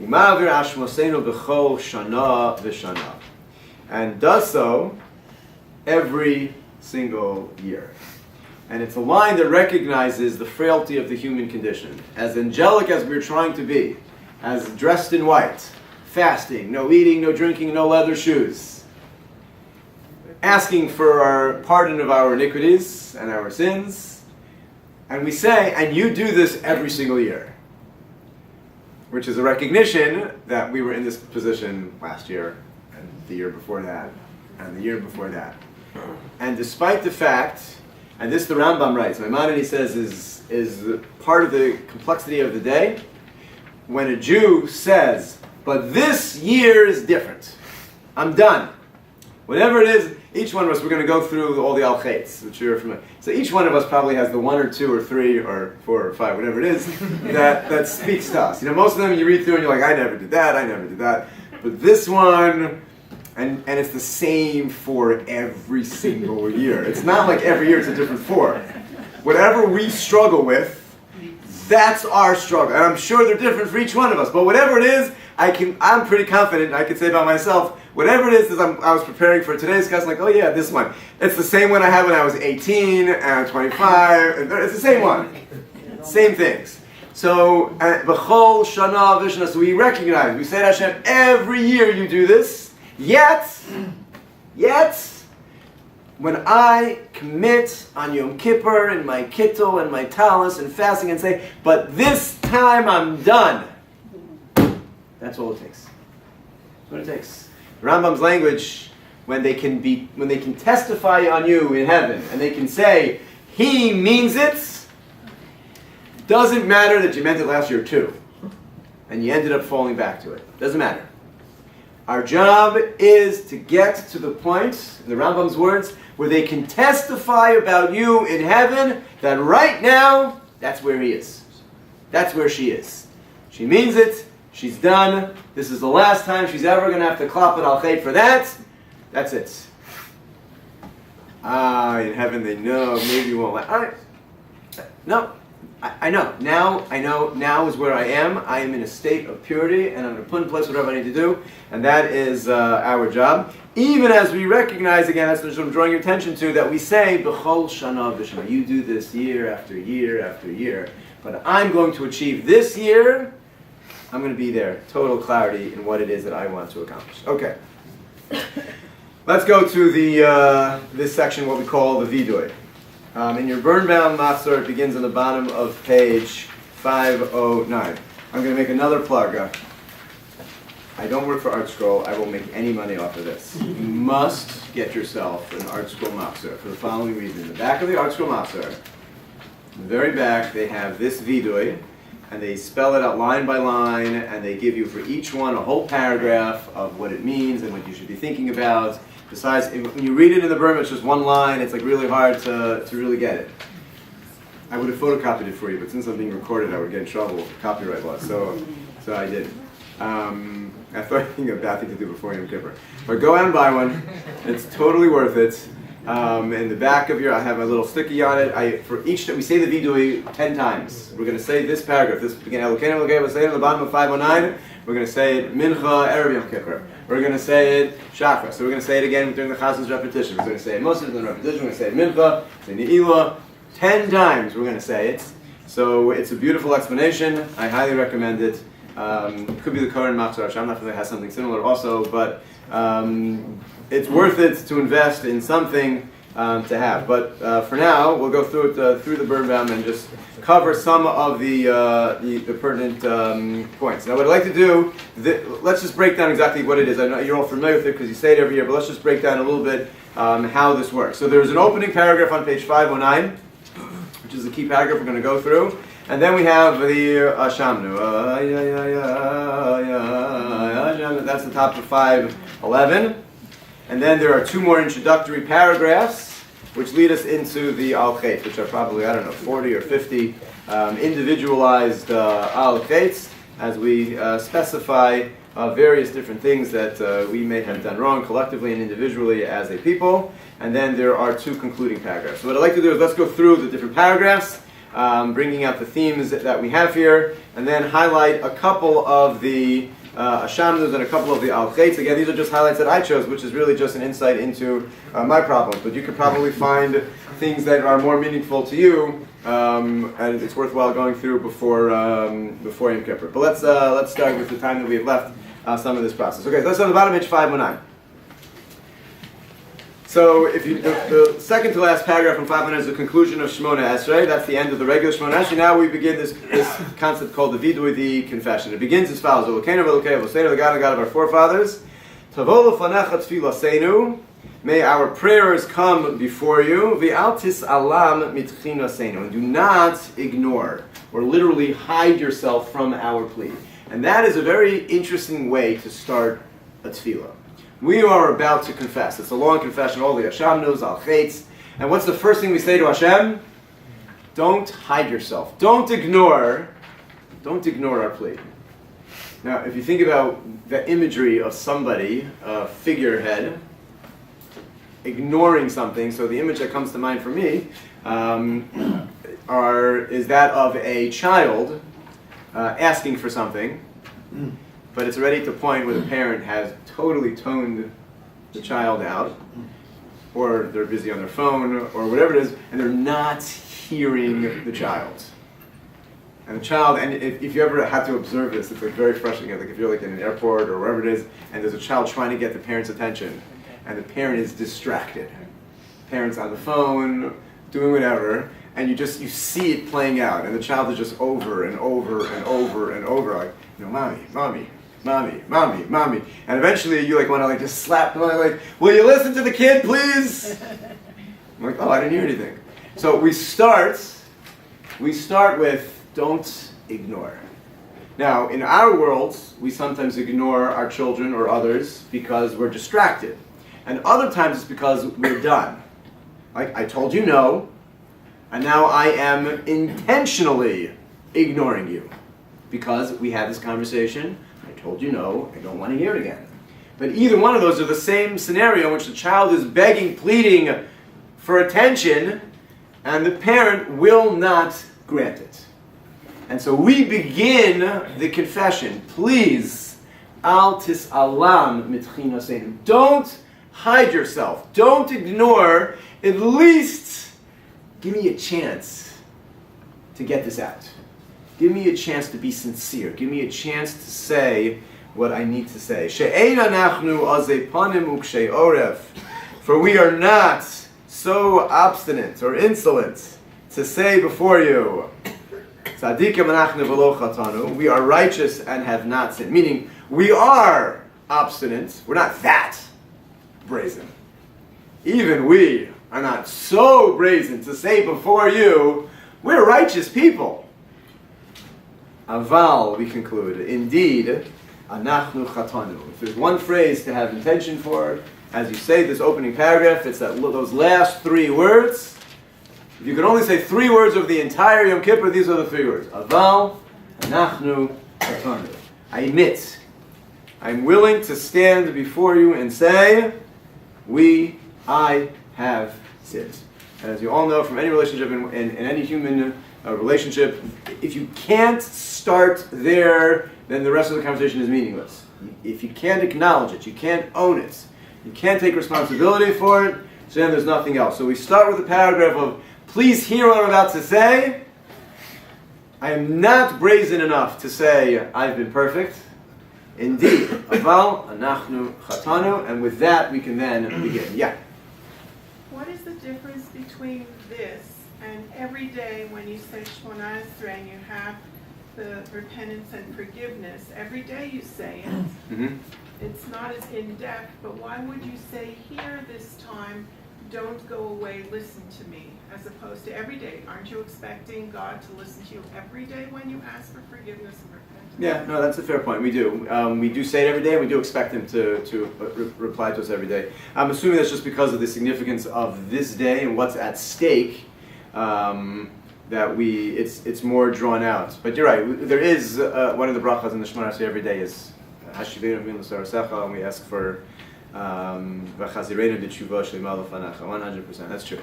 U'ma'avir ashmoseinu b'chol shana v'shana. And does so every single year. And it's a line that recognizes the frailty of the human condition. As angelic as we're trying to be, as dressed in white, fasting, no eating, no drinking, no leather shoes, asking for our pardon of our iniquities and our sins, and we say, and you do this every single year, which is a recognition that we were in this position last year, and the year before that, and the year before that. And despite the fact, and this the Rambam writes, Maimonides says is part of the complexity of the day, when a Jew says, but this year is different, I'm done. Whatever it is, each one of us, we're going to go through all the al-chaitz, which you're familiar. So each one of us probably has the 1 or 2 or 3 or 4 or 5, whatever it is, that speaks to us. Most of them you read through and you're like, I never did that. But this one, and it's the same for every single year. It's not like every year it's a different form. Whatever we struggle with, that's our struggle. And I'm sure they're different for each one of us. But whatever it is, I'm pretty confident, I can say about myself, whatever it is, I was preparing for today's class, like, oh yeah, this one. It's the same one I had when I was 18 and 25. It's the same one. Same things. So, B'chol Shana Vishna, so we recognize, we say to Hashem, every year you do this, yet, when I commit on Yom Kippur and my kittel and my talis and fasting and say, but this time I'm done. That's all it takes. That's what it takes. Rambam's language, when they can testify on you in heaven, and they can say, he means it, doesn't matter that you meant it last year too, and you ended up falling back to it. Doesn't matter. Our job is to get to the point, in the Rambam's words, where they can testify about you in heaven that right now, that's where he is. That's where she is. She means it. She's done. This is the last time she's ever going to have to klop it al-chait for that. That's it. In heaven they know. Maybe you won't laugh. No. I know. Now is where I am. I am in a state of purity, and I'm going to put in place whatever I need to do, and that is our job. Even as we recognize, again, that's what I'm drawing your attention to, that we say, B'chol Shana V'Shana, you do this year after year after year, but I'm going to achieve this year, I'm going to be there, total clarity in what it is that I want to accomplish. Okay. Let's go to this section, what we call the Vidui. In your Birnbaum Machzor, it begins on the bottom of page 509. I'm going to make another plug. I don't work for Art Scroll. I won't make any money off of this. You must get yourself an Art Scroll Machzor for the following reason. In the back of the Art Scroll Machzor, in the very back, they have this Vidui, and they spell it out line by line, and they give you for each one a whole paragraph of what it means and what you should be thinking about. Besides, when you read it in the Burma, it's just one line. It's like really hard to really get it. I would have photocopied it for you, but since I'm being recorded, I would get in trouble with copyright law, so I didn't. I thought it was a bad thing to do before Yom Kippur. But go out and buy one. It's totally worth it. In the back of I have a little sticky on it. For each time, we say the Vidui 10 times. We're going to say this paragraph. This begin Elokeinu Elokeinu. We'll say it on the bottom of 509. We're going to say it Mincha Erev Yom Kippur. We're going to say it Shachar. So we're going to say it again during the Chazan's repetition. We're going to say it most of the repetition. We're going to say it Mincha, say Ne'ilah, 10 times we're going to say it. So it's a beautiful explanation. I highly recommend it. It could be the Koren Machzor. I'm not sure that has something similar also, but it's worth it to invest in something to have. But for now, we'll go through it through the Birnbaum and just cover some of the pertinent points. Now, what I'd like to do, let's just break down exactly what it is. I know you're all familiar with it because you say it every year, but let's just break down a little bit how this works. So there's an opening paragraph on page 509, which is the key paragraph we're going to go through. And then we have the Ashamnu. That's the top of 511. And then there are two more introductory paragraphs, which lead us into the Al-Chet, which are probably, 40 or 50 individualized Al-Chets, as we specify various different things that we may have done wrong collectively and individually as a people. And then there are two concluding paragraphs. So what I'd like to do is let's go through the different paragraphs, bringing out the themes that we have here, and then highlight a couple of the Ashamnus and a couple of the Al-Chets. Again, these are just highlights that I chose, which is really just an insight into my problems. But you could probably find things that are more meaningful to you, and it's worthwhile going through before Yom Kippur. But let's start with the time that we have left some of this process. Okay, so let's on the bottom of page 519. So if you the second to last paragraph from 500 is the conclusion of Shmona Esrei. That's the end of the regular Shmona Esrei. Now we begin this concept called the Vidui, the confession. It begins as follows: the God of our forefathers. Tavolu fanecha tfilaseinu. May our prayers come before you. V'altis alam mitchinaseinu. And do not ignore or literally hide yourself from our plea. And that is a very interesting way to start a tefillah. We are about to confess. It's a long confession, all the Hashamnus, Al-Chets. And what's the first thing we say to Hashem? Don't hide yourself. Don't ignore our plea. Now, if you think about the imagery of somebody, a figurehead, ignoring something, so the image that comes to mind for me is that of a child asking for something, but it's already at the point where the parent has totally toned the child out, or they're busy on their phone, or whatever it is, and they're not hearing the child. And the child, and if you ever had to observe this, it's like very frustrating. Like if you're like in an airport or wherever it is, and there's a child trying to get the parent's attention, and the parent is distracted. Parent's on the phone, doing whatever, and you see it playing out, and the child is just over and over and over and over, like, mommy, mommy, mommy, mommy, mommy. And eventually you want to just slap them, like, will you listen to the kid, please? I'm like, oh, I didn't hear anything. So we start with don't ignore. Now, in our worlds, we sometimes ignore our children or others because we're distracted. And other times it's because we're done. Like, I told you no, and now I am intentionally ignoring you. Because we had this conversation, I told you no, I don't want to hear it again. But either one of those are the same scenario in which the child is begging, pleading for attention, and the parent will not grant it. And so we begin the confession. Please, al tis'alam mitchinaseinu. Don't hide yourself. Don't ignore. At least give me a chance to get this out. Give me a chance to be sincere. Give me a chance to say what I need to say. She'ein anachnu azei panim ukshei oref. For we are not so obstinate or insolent to say before you, Tzadikim anachnu v'lo chatanu. We are righteous and have not sinned. Meaning, we are obstinate. We're not that brazen. Even we are not so brazen to say before you, we're righteous people. Aval, we conclude, indeed, anachnu chatanu. If there's one phrase to have intention for, as you say this opening paragraph, it's those last three words. If you could only say three words of the entire Yom Kippur, these are the three words. Aval, anachnu chatanu. I admit, I'm willing to stand before you and say, I have sinned. And as you all know from any relationship, in any human relationship, if you can't start there, then the rest of the conversation is meaningless. If you can't acknowledge it, you can't own it, you can't take responsibility for it, so then there's nothing else. So we start with a paragraph of Please hear what I'm about to say. I am not brazen enough to say I've been perfect. Indeed. Aval anachnu chatanu. And with that, we can then begin. Yeah. What is the difference between this and every day when you say Shmona Esrei and you have the repentance and forgiveness? Every day you say it. Mm-hmm. It's not as in-depth, but why would you say here this time, don't go away, listen to me, as opposed to every day? Aren't you expecting God to listen to you every day when you ask for forgiveness and repentance? Yeah, no, that's a fair point. We do. We do say it every day, and we do expect Him to reply to us every day. I'm assuming that's just because of the significance of this day and what's at stake, that it's more drawn out. But you're right. There is one of the brachas in the Shemona Esrei every day is Hashivenu min l'sarasecha, and we ask for v'chazirenu b'tshuva shlema l'fanecha. 100%. That's true.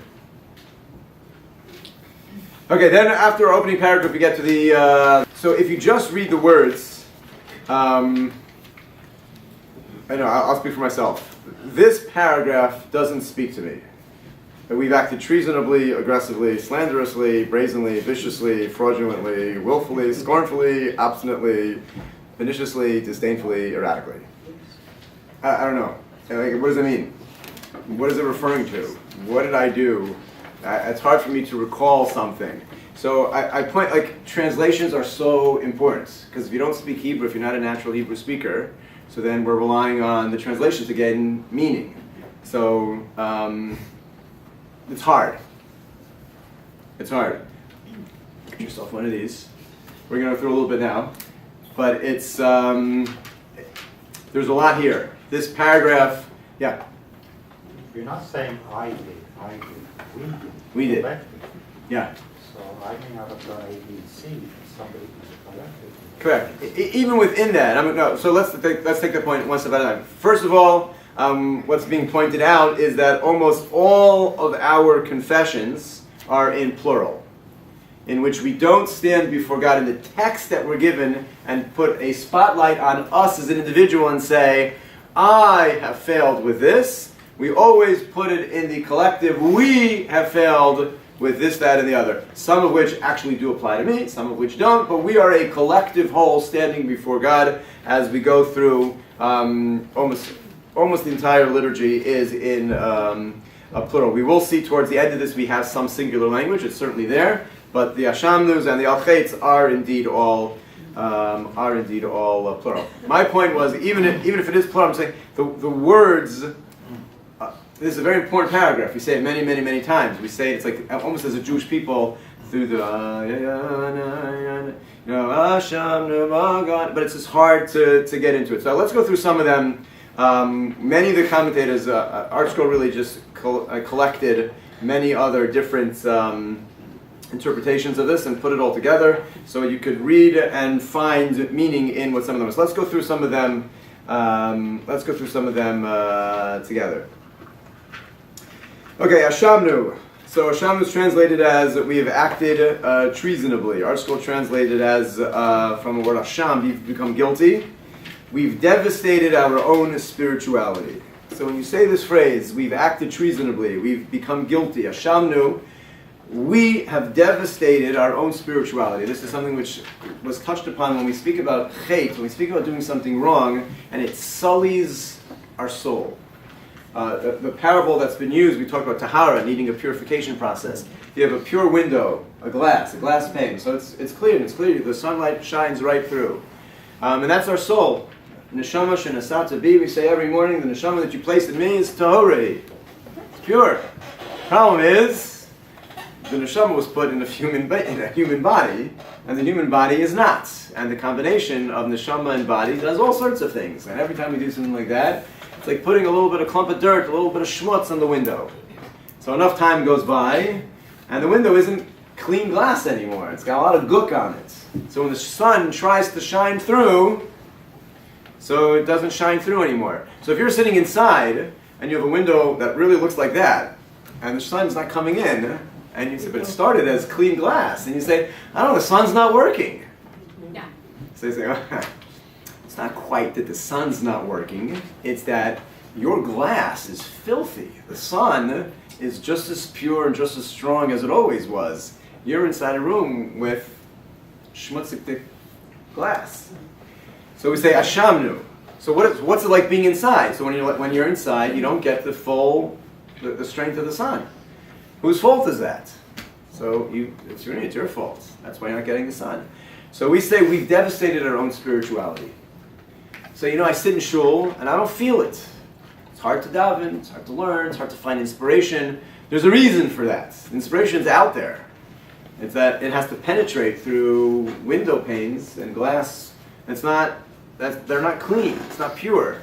Okay, then after our opening paragraph, we get to the. So if you just read the words, I know I'll speak for myself. This paragraph doesn't speak to me. We've acted treasonably, aggressively, slanderously, brazenly, viciously, fraudulently, willfully, scornfully, obstinately, perniciously, disdainfully, erratically. I don't know. Like, what does it mean? What is it referring to? What did I do? It's hard for me to recall something. So I point, like, translations are so important, because if you don't speak Hebrew, if you're not a natural Hebrew speaker, so then we're relying on the translation to get meaning. So it's hard. It's hard. Get yourself one of these. We're going to go through a little bit now. But it's, there's a lot here. This paragraph, yeah. You're not saying I did, we did. We did. Collective. Yeah. So I may not have done A, B, C, but somebody collected. Correct. Even within that, no. So let's take the point one step at a time. First of all, what's being pointed out is that almost all of our confessions are in plural, in which we don't stand before God in the text that we're given and put a spotlight on us as an individual and say, I have failed with this. We always put it in the collective, we have failed with this, that, and the other. Some of which actually do apply to me, some of which don't, but we are a collective whole standing before God as we go through almost the entire liturgy is in a plural. We will see towards the end of this we have some singular language, it's certainly there, but the Ashamnus and the Al-Chetz are indeed all plural. My point was, even if it is plural, I'm saying the words. This is a very important paragraph. We say it many, many, many times. We say it's like almost as a Jewish people through the but it's just hard to get into it. So let's go through some of them. Many of the commentators, ArtScroll really just collected many other different interpretations of this and put it all together, so you could read and find meaning in what some of them are. So let's go through some of them. Together. Okay, Ashamnu. So Ashamnu is translated as we have acted treasonably. ArtScroll translated as from the word Asham, we've become guilty. We've devastated our own spirituality. So when you say this phrase, we've acted treasonably, we've become guilty, Ashamnu, we have devastated our own spirituality. This is something which was touched upon when we speak about chet, when we speak about doing something wrong, and it sullies our soul. The parable that's been used, we talk about tahara, needing a purification process. You have a pure window, a glass pane, so it's clear, the sunlight shines right through. And that's our soul. Neshama shenasata bi, we say every morning, the neshama that you placed in me is tahori. It's pure. Problem is, the neshama was put in a human body, and the human body is not. And the combination of neshama and body does all sorts of things. And every time we do something like that, it's like putting a little bit of clump of dirt, a little bit of schmutz on the window. So enough time goes by, and the window isn't clean glass anymore. It's got a lot of gook on it. So when the sun tries to shine through, so it doesn't shine through anymore. So if you're sitting inside, and you have a window that really looks like that, and the sun's not coming in, and you say, but it started as clean glass, and you say, I don't know, the sun's not working. Yeah. So you say, oh, it's not quite that the sun's not working, it's that your glass is filthy. The sun is just as pure and just as strong as it always was. You're inside a room with schmutzig glass. So we say Ashamnu. So what's it like being inside? So when you're inside, you don't get the strength of the sun. Whose fault is that? So it's your fault. That's why you're not getting the sun. So we say we've devastated our own spirituality. So I sit in shul and I don't feel it. It's hard to daven, it's hard to learn, it's hard to find inspiration. There's a reason for that. Inspiration's out there. It's that it has to penetrate through window panes and glass. They're not clean. It's not pure.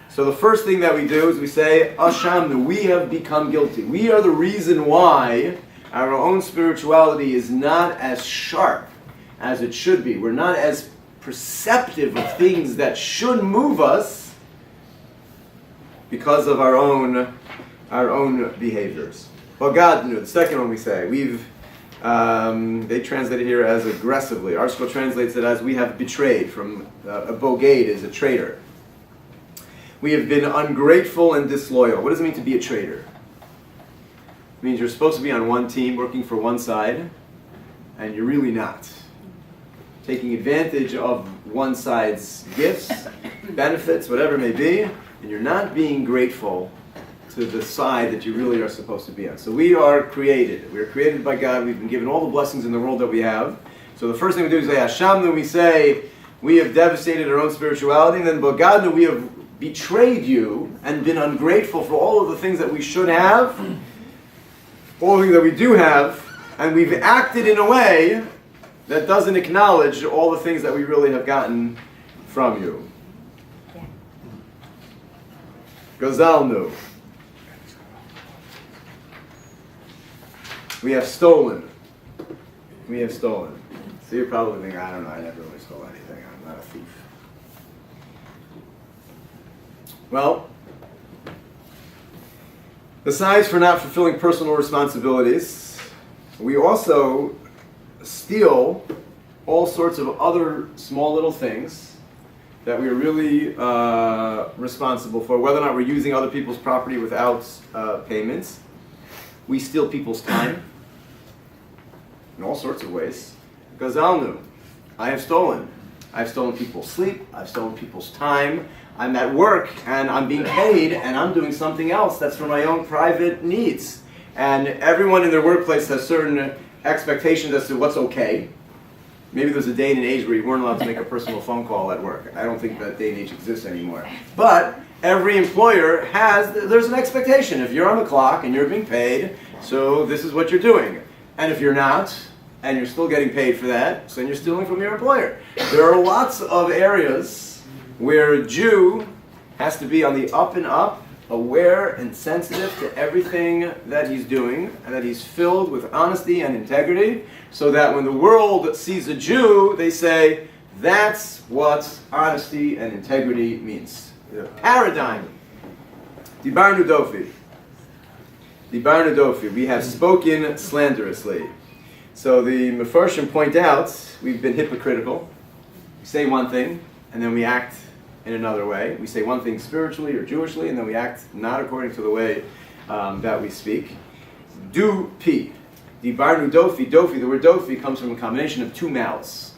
So the first thing that we do is we say, Ashamnu, we have become guilty. We are the reason why our own spirituality is not as sharp as it should be. We're not as perceptive of things that should move us because of our own behaviors. Bogadnu, the second one we say, they translate it here as aggressively. Our school translates it as we have betrayed, from a bogade is a traitor. We have been ungrateful and disloyal. What does it mean to be a traitor? It means you're supposed to be on one team, working for one side, and you're really not. Taking advantage of one side's gifts, benefits, whatever it may be, and you're not being grateful to the side that you really are supposed to be on. So we are created. We are created by God. We've been given all the blessings in the world that we have. So the first thing we do is say, Hashamnu, we say, we have devastated our own spirituality, and then Bogadnu, we have betrayed you and been ungrateful for all of the things that we should have, all the things that we do have, and we've acted in a way that doesn't acknowledge all the things that we really have gotten from you. Gazalnu. We have stolen. We have stolen. So you're probably thinking, I don't know, I never really stole anything. I'm not a thief. Well, besides for not fulfilling personal responsibilities, we also steal all sorts of other small little things that we are really responsible for, whether or not we're using other people's property without payments. We steal people's time in all sorts of ways. Gazalnu, I have stolen. I've stolen people's sleep. I've stolen people's time. I'm at work and I'm being paid and I'm doing something else that's for my own private needs. And everyone in their workplace has certain expectations as to what's okay. Maybe there's a day and an age where you weren't allowed to make a personal phone call at work. I don't think that day and age exists anymore. But every employer there's an expectation. If you're on the clock and you're being paid, so this is what you're doing. And if you're not, and you're still getting paid for that, so then you're stealing from your employer. There are lots of areas where a Jew has to be on the up and up, aware and sensitive to everything that he's doing, and that he's filled with honesty and integrity, so that when the world sees a Jew, they say, that's what honesty and integrity means. The paradigm. Dibarnu dofi. Dibarnu dofi. We have spoken slanderously. So the Mefarshim point out, we've been hypocritical. We say one thing, and then we act in another way. We say one thing spiritually or Jewishly, and then we act not according to the way that we speak. Du-pi. Dibarnu dofi. Dofi, the word dofi comes from a combination of two mouths.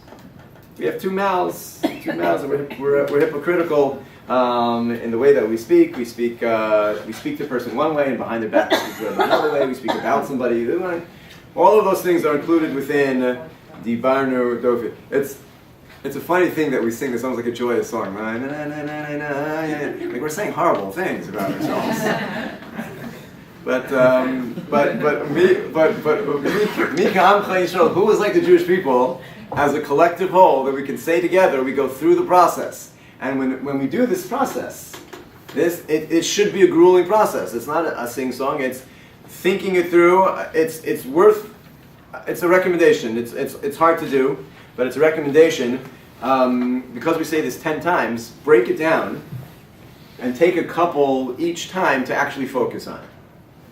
We have two mouths, and we're hypocritical in the way that we speak. We speak to the person one way, and behind their back we speak another way. We speak about somebody. All of those things are included within Dibarnu dofi. It's a funny thing that we sing that sounds like a joyous song. Like we're saying horrible things about ourselves. But who is like the Jewish people, as a collective whole that we can say together, we go through the process. And when we do this process, it should be a grueling process. It's not a sing-song, it's thinking it through. It's a recommendation. It's hard to do, but it's a recommendation. Because we say this 10 times, break it down and take a couple each time to actually focus on it.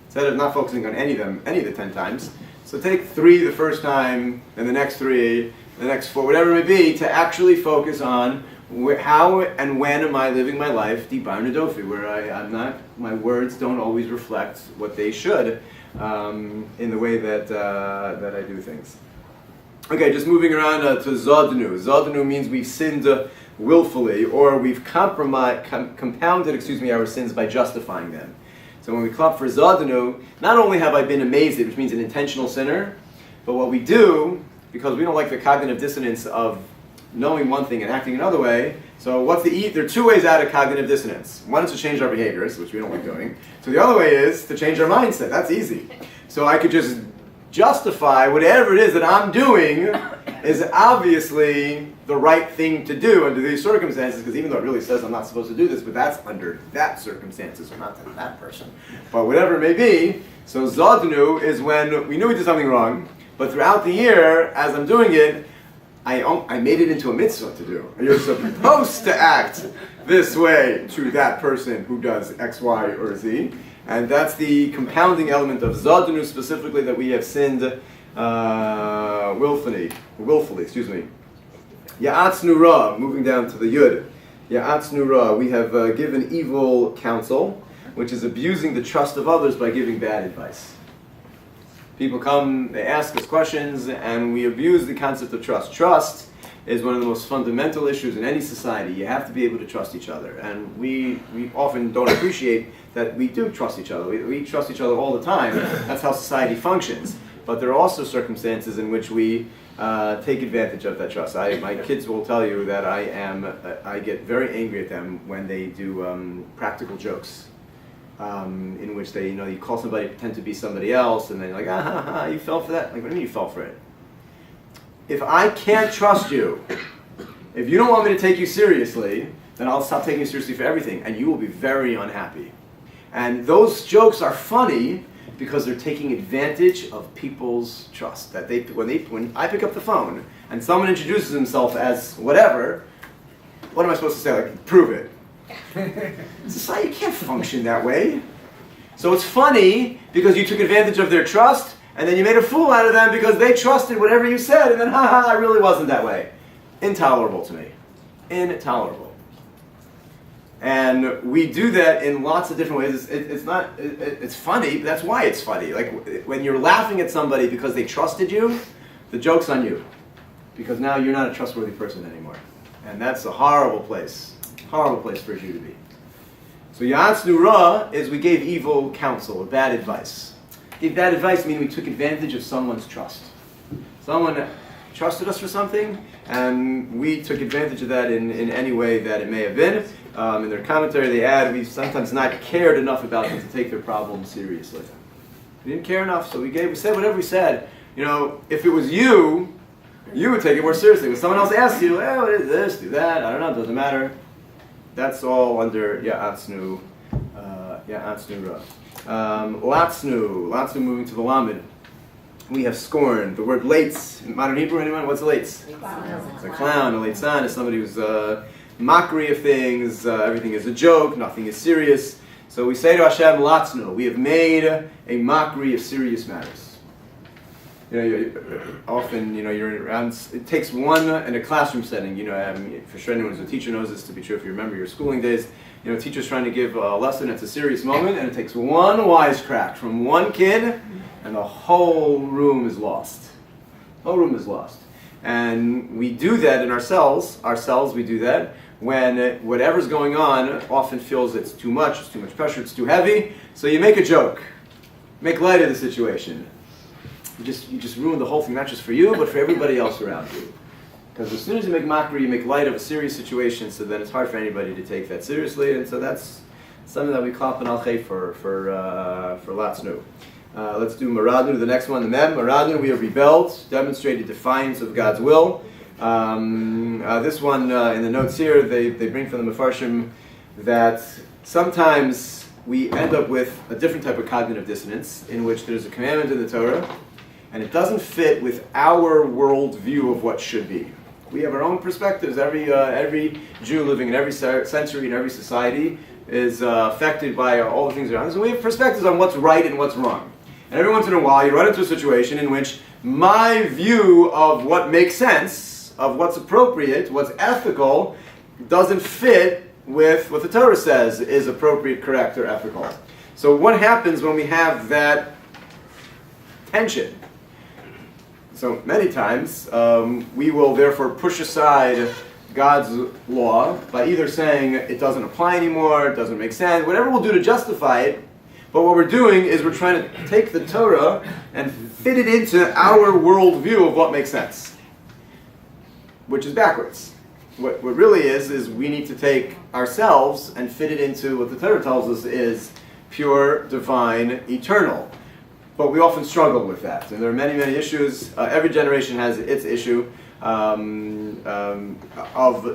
Instead of not focusing on any of the 10 times. So take 3 the first time, and the next 3, the next 4, whatever it may be, to actually focus on How and when am I living my life dibar nedofi, where my words don't always reflect what they should in the way that I do things. Okay, just moving around to Zodnu. Zodnu means we've sinned willfully, or we've compounded our sins by justifying them. So when we clap for Zodnu, not only have I been amazed, which means an intentional sinner, but what we do, because we don't like the cognitive dissonance of knowing one thing and acting another way, so there are two ways out of cognitive dissonance. One is to change our behaviors, which we don't like doing. So the other way is to change our mindset. That's easy. So I could just justify whatever it is that I'm doing is obviously the right thing to do under these circumstances, because even though it really says I'm not supposed to do this, but that's under that circumstances, or not that person. But whatever it may be, so Zodnu is when we knew we did something wrong, but throughout the year, as I'm doing it, I made it into a mitzvah to do. You're supposed to act this way to that person who does X, Y, or Z. And that's the compounding element of Zodnu specifically, that we have sinned willfully. Ya'atznu ra, moving down to the Yud. Ya'atznu ra, we have given evil counsel, which is abusing the trust of others by giving bad advice. People come, they ask us questions, and we abuse the concept of trust. Trust is one of the most fundamental issues in any society. You have to be able to trust each other. And we often don't appreciate that we do trust each other. We trust each other all the time. That's how society functions. But there are also circumstances in which we take advantage of that trust. My kids will tell you that I get very angry at them when they do practical jokes. In which they, you call somebody, pretend to be somebody else, and then you're like, you fell for that? Like, what do you mean you fell for it? If I can't trust you, if you don't want me to take you seriously, then I'll stop taking you seriously for everything, and you will be very unhappy. And those jokes are funny because they're taking advantage of people's trust. That when I pick up the phone and someone introduces himself as whatever, what am I supposed to say? Like, prove it. Society can't function that way. So it's funny because you took advantage of their trust, and then you made a fool out of them because they trusted whatever you said, and then I really wasn't that way. Intolerable to me. Intolerable. And we do that in lots of different ways. It's funny, but that's why it's funny. Like when you're laughing at somebody because they trusted you, the joke's on you. Because now you're not a trustworthy person anymore. And that's a horrible place. Horrible place for you to be. So Ya'atznu ra is we gave evil counsel, or bad advice. Give bad advice meaning we took advantage of someone's trust. Someone trusted us for something, and we took advantage of that in any way that it may have been. In their commentary they add, we've sometimes not cared enough about them to take their problems seriously. We didn't care enough, so we said whatever we said. If it was you would take it more seriously. When someone else asks you, what is this, do that, I don't know, it doesn't matter. That's all under Ya'atznu ra. Latznu moving to the Lamed. We have scorned. The word lates, in modern Hebrew, anyone? What's a lates? It's a clown. A latesan is somebody who's mockery of things, everything is a joke, nothing is serious. So we say to Hashem, Latznu, we have made a mockery of serious matters. Often, you're around, it takes one in a classroom setting, for sure anyone who's a teacher knows this to be true if you remember your schooling days. Teacher's trying to give a lesson, it's a serious moment, and it takes one wisecrack from one kid, and the whole room is lost. The whole room is lost. And we do that in ourselves, we do that when whatever's going on often feels it's too much pressure, it's too heavy, so you make a joke, make light of the situation. You just ruin the whole thing, not just for you, but for everybody else around you. Because as soon as you make mockery, you make light of a serious situation, so then it's hard for anybody to take that seriously, and so that's something that we clap an al-chay for Latznu. Let's do Maradnu, the next one, the Mem. Maradnu, we have rebelled, demonstrated defiance of God's will. This one, in the notes here, they bring from the Mefarshim that sometimes we end up with a different type of cognitive dissonance, in which there's a commandment in the Torah, and it doesn't fit with our world view of what should be. We have our own perspectives. Every Jew living in every century, in every society, is affected by all the things around us. And we have perspectives on what's right and what's wrong. And every once in a while, you run into a situation in which my view of what makes sense, of what's appropriate, what's ethical, doesn't fit with what the Torah says is appropriate, correct, or ethical. So what happens when we have that tension? So many times we will therefore push aside God's law by either saying it doesn't apply anymore, it doesn't make sense, whatever we'll do to justify it. But what we're doing is we're trying to take the Torah and fit it into our worldview of what makes sense, which is backwards. What really is we need to take ourselves and fit it into what the Torah tells us is pure, divine, eternal. But we often struggle with that. And there are many, many issues. Every generation has its issue of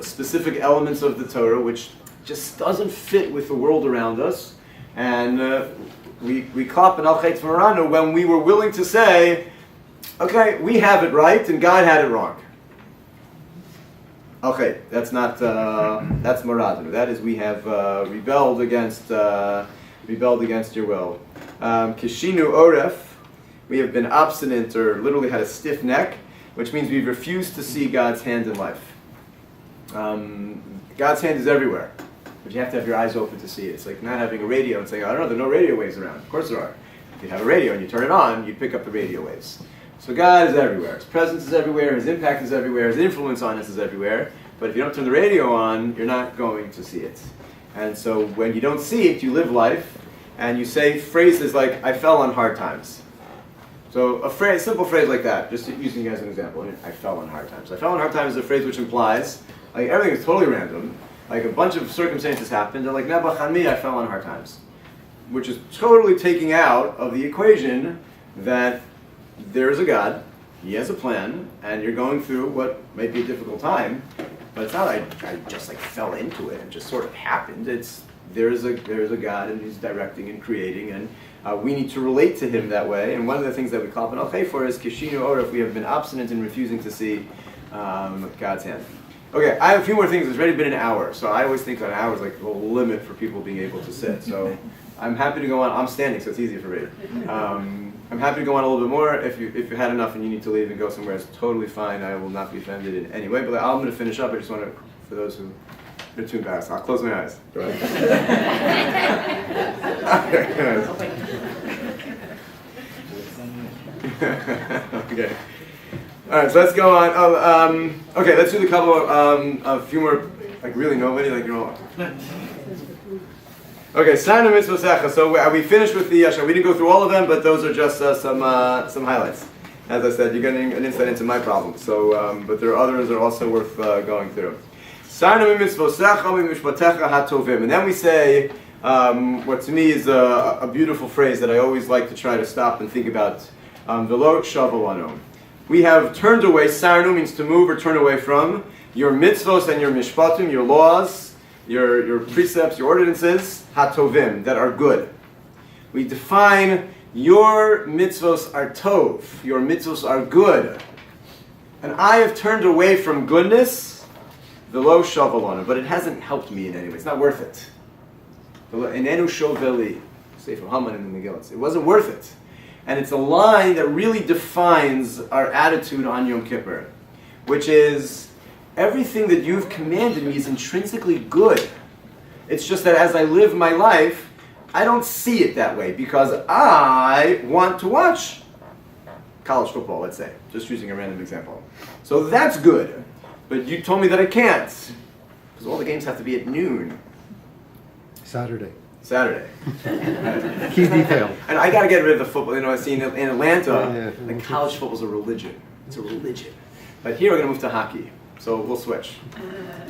specific elements of the Torah which just doesn't fit with the world around us. And we clap and al chet maranu when we were willing to say, okay, we have it right and God had it wrong. Okay, that's not, that's maradu. That is, we have rebelled against your will. Kishinu oref, we have been obstinate or literally had a stiff neck, which means we've refused to see God's hand in life. God's hand is everywhere, but you have to have your eyes open to see it. It's like not having a radio and saying, I don't know, there are no radio waves around. Of course there are. If you have a radio and you turn it on, you pick up the radio waves. So God is everywhere. His presence is everywhere, His impact is everywhere, His influence on us is everywhere. But if you don't turn the radio on, you're not going to see it. And so when you don't see it, you live life, and you say phrases like, I fell on hard times. So a simple phrase like that, just using you as an example, I fell on hard times. I fell on hard times is a phrase which implies, like everything is totally random, like a bunch of circumstances happened, they're like, Nebuchadnezzar, I fell on hard times. Which is totally taking out of the equation that there is a God, He has a plan, and you're going through what might be a difficult time, but it's not like I just like fell into it and just sort of happened. It's there is a God and He's directing and creating, and we need to relate to Him that way. And one of the things that we call an al for is kishinu oref. We have been obstinate in refusing to see God's hand. Okay, I have a few more things. It's already been an hour, so I always think that an hour is like the limit for people being able to sit. So I'm happy to go on. I'm standing, so it's easier for me. I'm happy to go on a little bit more. If you had enough and you need to leave and go somewhere, it's totally fine. I will not be offended in any way. But I'm going to finish up. I just want to, for those who are too embarrassed, I'll close my eyes. Go ahead. Okay. All right. So let's go on. Okay. Let's do the couple of a few more. Like really nobody. Like Okay, Sarna Mitzvosecha. So we finished with the Yashar. We didn't go through all of them, but those are just some highlights. As I said, you're getting an insight into my problem. So, but there are others that are also worth going through. Sarna Mitzvosecha Mishpatecha Hatovim. And then we say what to me is a beautiful phrase that I always like to try to stop and think about. Velo shavalano. We have turned away. Sarnu means to move or turn away from your mitzvos and your mishpatim, your laws. Your precepts, your ordinances, hatovim, that are good. We define your mitzvos are tov, your mitzvos are good. And I have turned away from goodness, velo shavalona, but it hasn't helped me in any way. It's not worth it. Enenu shoveli, say from Haman in the Megillah. It wasn't worth it. And it's a line that really defines our attitude on Yom Kippur, which is, everything that you've commanded me is intrinsically good. It's just that as I live my life, I don't see it that way because I want to watch college football, let's say. Just using a random example. So that's good. But you told me that I can't because all the games have to be at noon. Saturday. Key detail. And I got to get rid of the football. You know, I see in Atlanta, like college football's a religion. It's a religion. But here we're going to move to hockey. So we'll switch,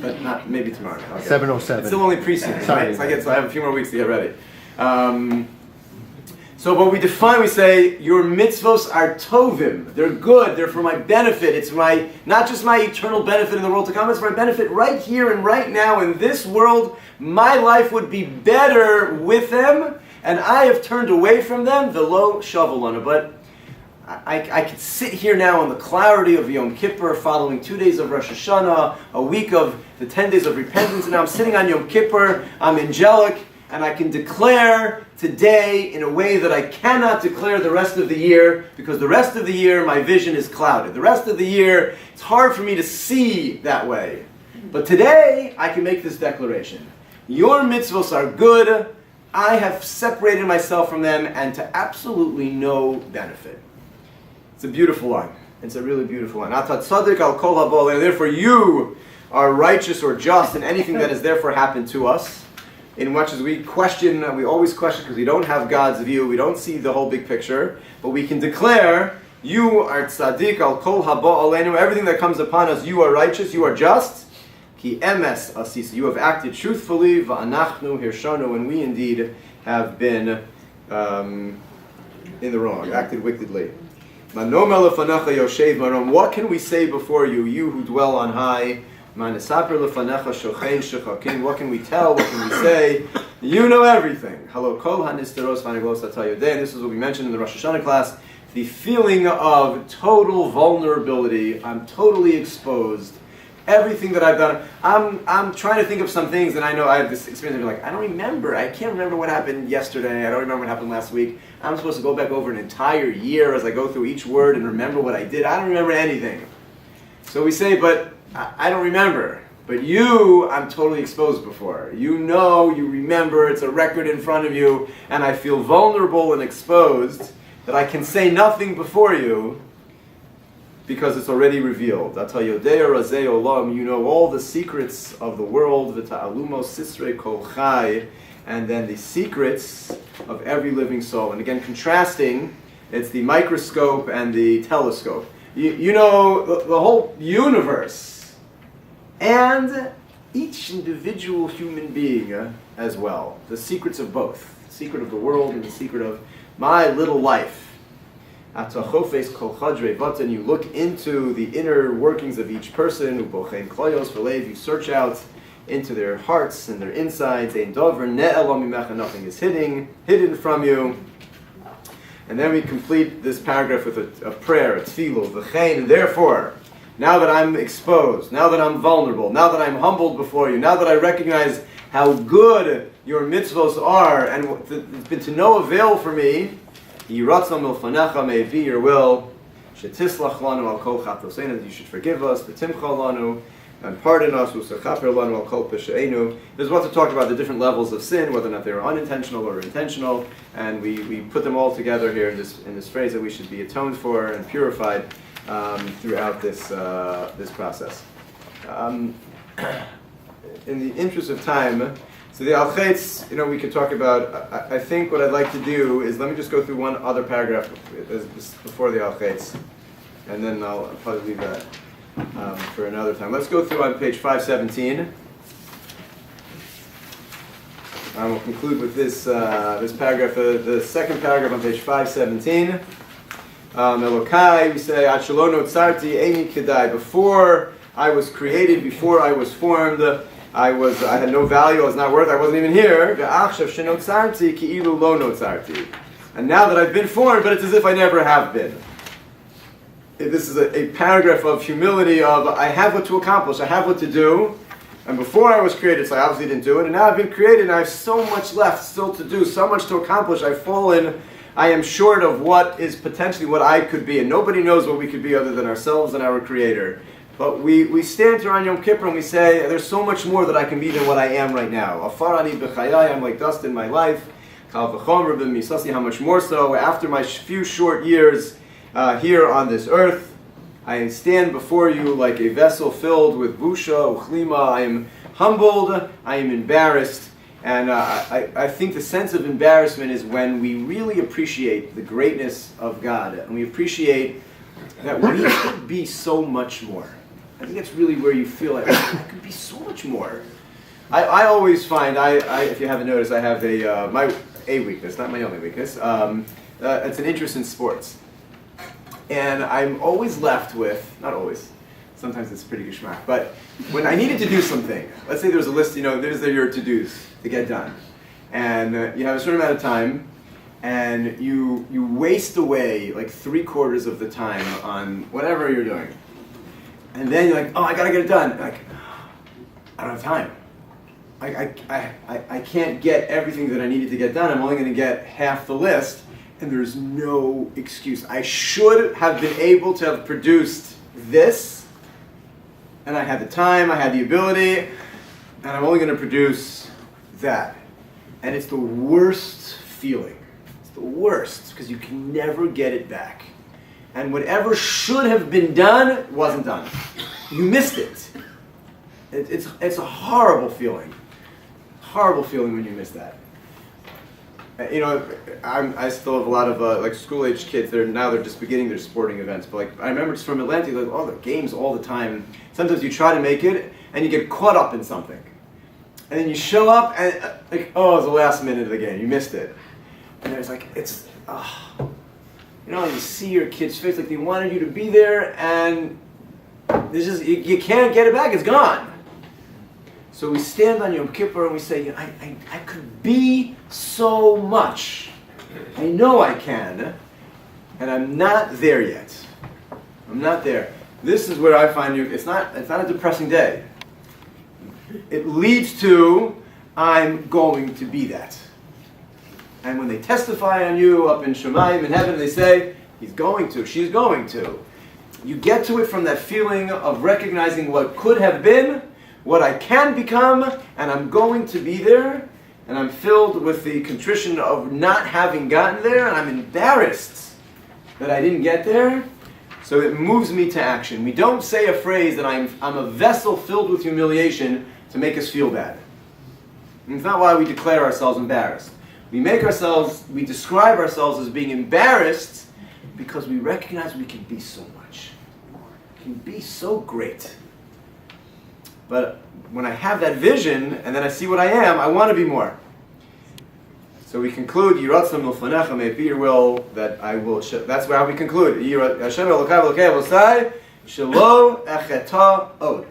but not maybe tomorrow. Okay. 7:07. It's still only preseason, right? So I have a few more weeks to get ready. So what we define, we say your mitzvos are tovim. They're good. They're for my benefit. It's not just my eternal benefit in the world to come. It's my benefit right here and right now in this world. My life would be better with them, and I have turned away from them. Velo shavalana, but. I could sit here now in the clarity of Yom Kippur, following 2 days of Rosh Hashanah, a week of the 10 days of repentance, and now I'm sitting on Yom Kippur, I'm angelic, and I can declare today in a way that I cannot declare the rest of the year, because the rest of the year my vision is clouded. The rest of the year, it's hard for me to see that way. But today, I can make this declaration. Your mitzvos are good. I have separated myself from them and to absolutely no benefit. It's a beautiful line. It's a really beautiful line. Atat tzaddik al kol habol, and therefore you are righteous or just in anything that has therefore happened to us. In much as we question, we always question because we don't have God's view, we don't see the whole big picture, but we can declare, you are tzaddik al kol habol aleinu, everything that comes upon us, you are righteous, you are just. Ki emes asisa, you have acted truthfully, va'anachnu hirshanu, and we indeed have been in the wrong, acted wickedly. What can we say before you, you who dwell on high? What can we tell? What can we say? You know everything. And this is what we mentioned in the Rosh Hashanah class. The feeling of total vulnerability. I'm totally exposed. Everything that I've done, I'm trying to think of some things, and I know I have this experience of like, I don't remember. I can't remember what happened yesterday. I don't remember what happened last week. I'm supposed to go back over an entire year as I go through each word and remember what I did. I don't remember anything. So we say, but I don't remember. But you, I'm totally exposed before. You know, you remember, it's a record in front of you, and I feel vulnerable and exposed that I can say nothing before you, because it's already revealed. You know all the secrets of the world, and then the secrets of every living soul. And again, contrasting, it's the microscope and the telescope. You know the whole universe, and each individual human being as well. The secrets of both. The secret of the world and the secret of my little life. And you look into the inner workings of each person, you search out into their hearts and their insides, nothing is hidden from you. And then we complete this paragraph with a prayer, a tefillah, and therefore, now that I'm exposed, now that I'm vulnerable, now that I'm humbled before you, now that I recognize how good your mitzvos are, and it's been to no avail for me, may it be your will, that you should forgive us, and pardon us. There's what to talk about the different levels of sin, whether or not they were unintentional or intentional, and we put them all together here in this phrase that we should be atoned for and purified throughout this process. In the interest of time, so the Al-Chetz, we could talk about. I think what I'd like to do is let me just go through one other paragraph before the Al-Chetz, and then I'll probably leave that for another time. Let's go through on page 517. And we'll conclude with this paragraph, the second paragraph on page 517. Elokai, we say, Ad shelo notzarti eini kedai. Before I was created, before I was formed, I had no value, I was not worth, I wasn't even here. And now that I've been formed, but it's as if I never have been. This is a paragraph of humility of, I have what to accomplish, I have what to do. And before I was created, so I obviously didn't do it. And now I've been created and I have so much left still to do, so much to accomplish. I've fallen, I am short of what is potentially what I could be. And nobody knows what we could be other than ourselves and our Creator. But we stand here on Yom Kippur and we say, there's so much more that I can be than what I am right now. Afarani b'chayai, I'm like dust in my life. Kal v'chomer b'misasi, how much more so after my few short years here on this earth. I stand before you like a vessel filled with busha, uchlima. I am humbled, I am embarrassed. And I think the sense of embarrassment is when we really appreciate the greatness of God. And we appreciate that we could be so much more. I think that's really where you feel like, I could be so much more. I always find, if you haven't noticed, I have a weakness, not my only weakness. It's an interest in sports. And I'm always left with, not always, sometimes it's pretty geschmack, but when I needed to do something, let's say there's a list, there's your to-dos to get done. And you have a certain amount of time, and you waste away like 3/4 of the time on whatever you're doing. And then you're like, oh, I gotta get it done. Like, I don't have time. I can't get everything that I needed to get done. I'm only gonna get half the list, and there's no excuse. I should have been able to have produced this, and I had the time, I had the ability, and I'm only going to produce that. And it's the worst feeling. It's the worst, because you can never get it back. And whatever should have been done wasn't done. You missed it. It's a horrible feeling. Horrible feeling when you miss that. You know, I still have a lot of like school-age kids. They're just beginning their sporting events. But like I remember just from Atlantic, like the games all the time. Sometimes you try to make it and you get caught up in something, and then you show up and like, oh, it was the last minute of the game. You missed it, and it's like you know, you see your kid's face like they wanted you to be there, and there's just you can't get it back. It's gone. So we stand on Yom Kippur and we say, I could be so much. I know I can, and I'm not there yet. I'm not there. This is where I find you. It's not a depressing day. It leads to, I'm going to be that. And when they testify on you up in Shemayim in heaven, they say, he's going to, she's going to. You get to it from that feeling of recognizing what could have been, what I can become, and I'm going to be there, and I'm filled with the contrition of not having gotten there, and I'm embarrassed that I didn't get there, so it moves me to action. We don't say a phrase that I'm a vessel filled with humiliation to make us feel bad. And it's not why we declare ourselves embarrassed. We describe ourselves as being embarrassed because we recognize we can be so much. We can be so great. But when I have that vision, and then I see what I am, I want to be more. So we conclude, Yiratzon milfanecha, may it be your will that I will, that's how we conclude. Hashem Elokai v'Elokei Avosai, shelo echeta od.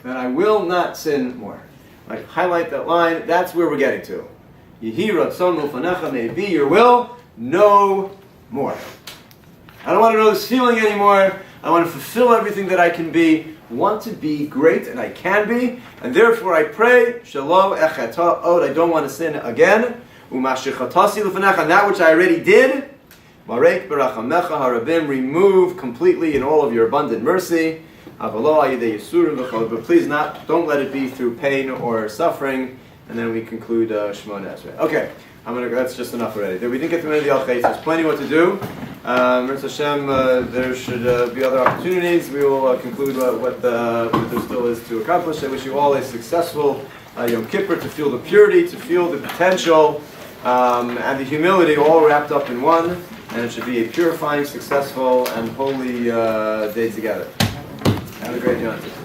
That I will not sin more. I highlight that line, that's where we're getting to. Yiratzon milfanecha, may it be your will, no more. I don't want to know this feeling anymore. I want to fulfill everything that I can be. Want to be great, and I can be, and therefore I pray, Shelo echeta od, I don't want to sin again. Umashichatasi l'fanecha, and that which I already did, Marek berachamecha harabim, remove completely in all of your abundant mercy. Avalo ayidei yisurim v'chol, but please don't let it be through pain or suffering. And then we conclude Shemona Esrei. Okay, that's just enough already. We didn't get to the end of the Al-Chayes. There's plenty what to do. Mirz Hashem, there should be other opportunities. We will conclude what there still is to accomplish. I wish you all a successful Yom Kippur, to feel the purity, to feel the potential, and the humility all wrapped up in one. And it should be a purifying, successful, and holy day together. Have a great Yom Kippur.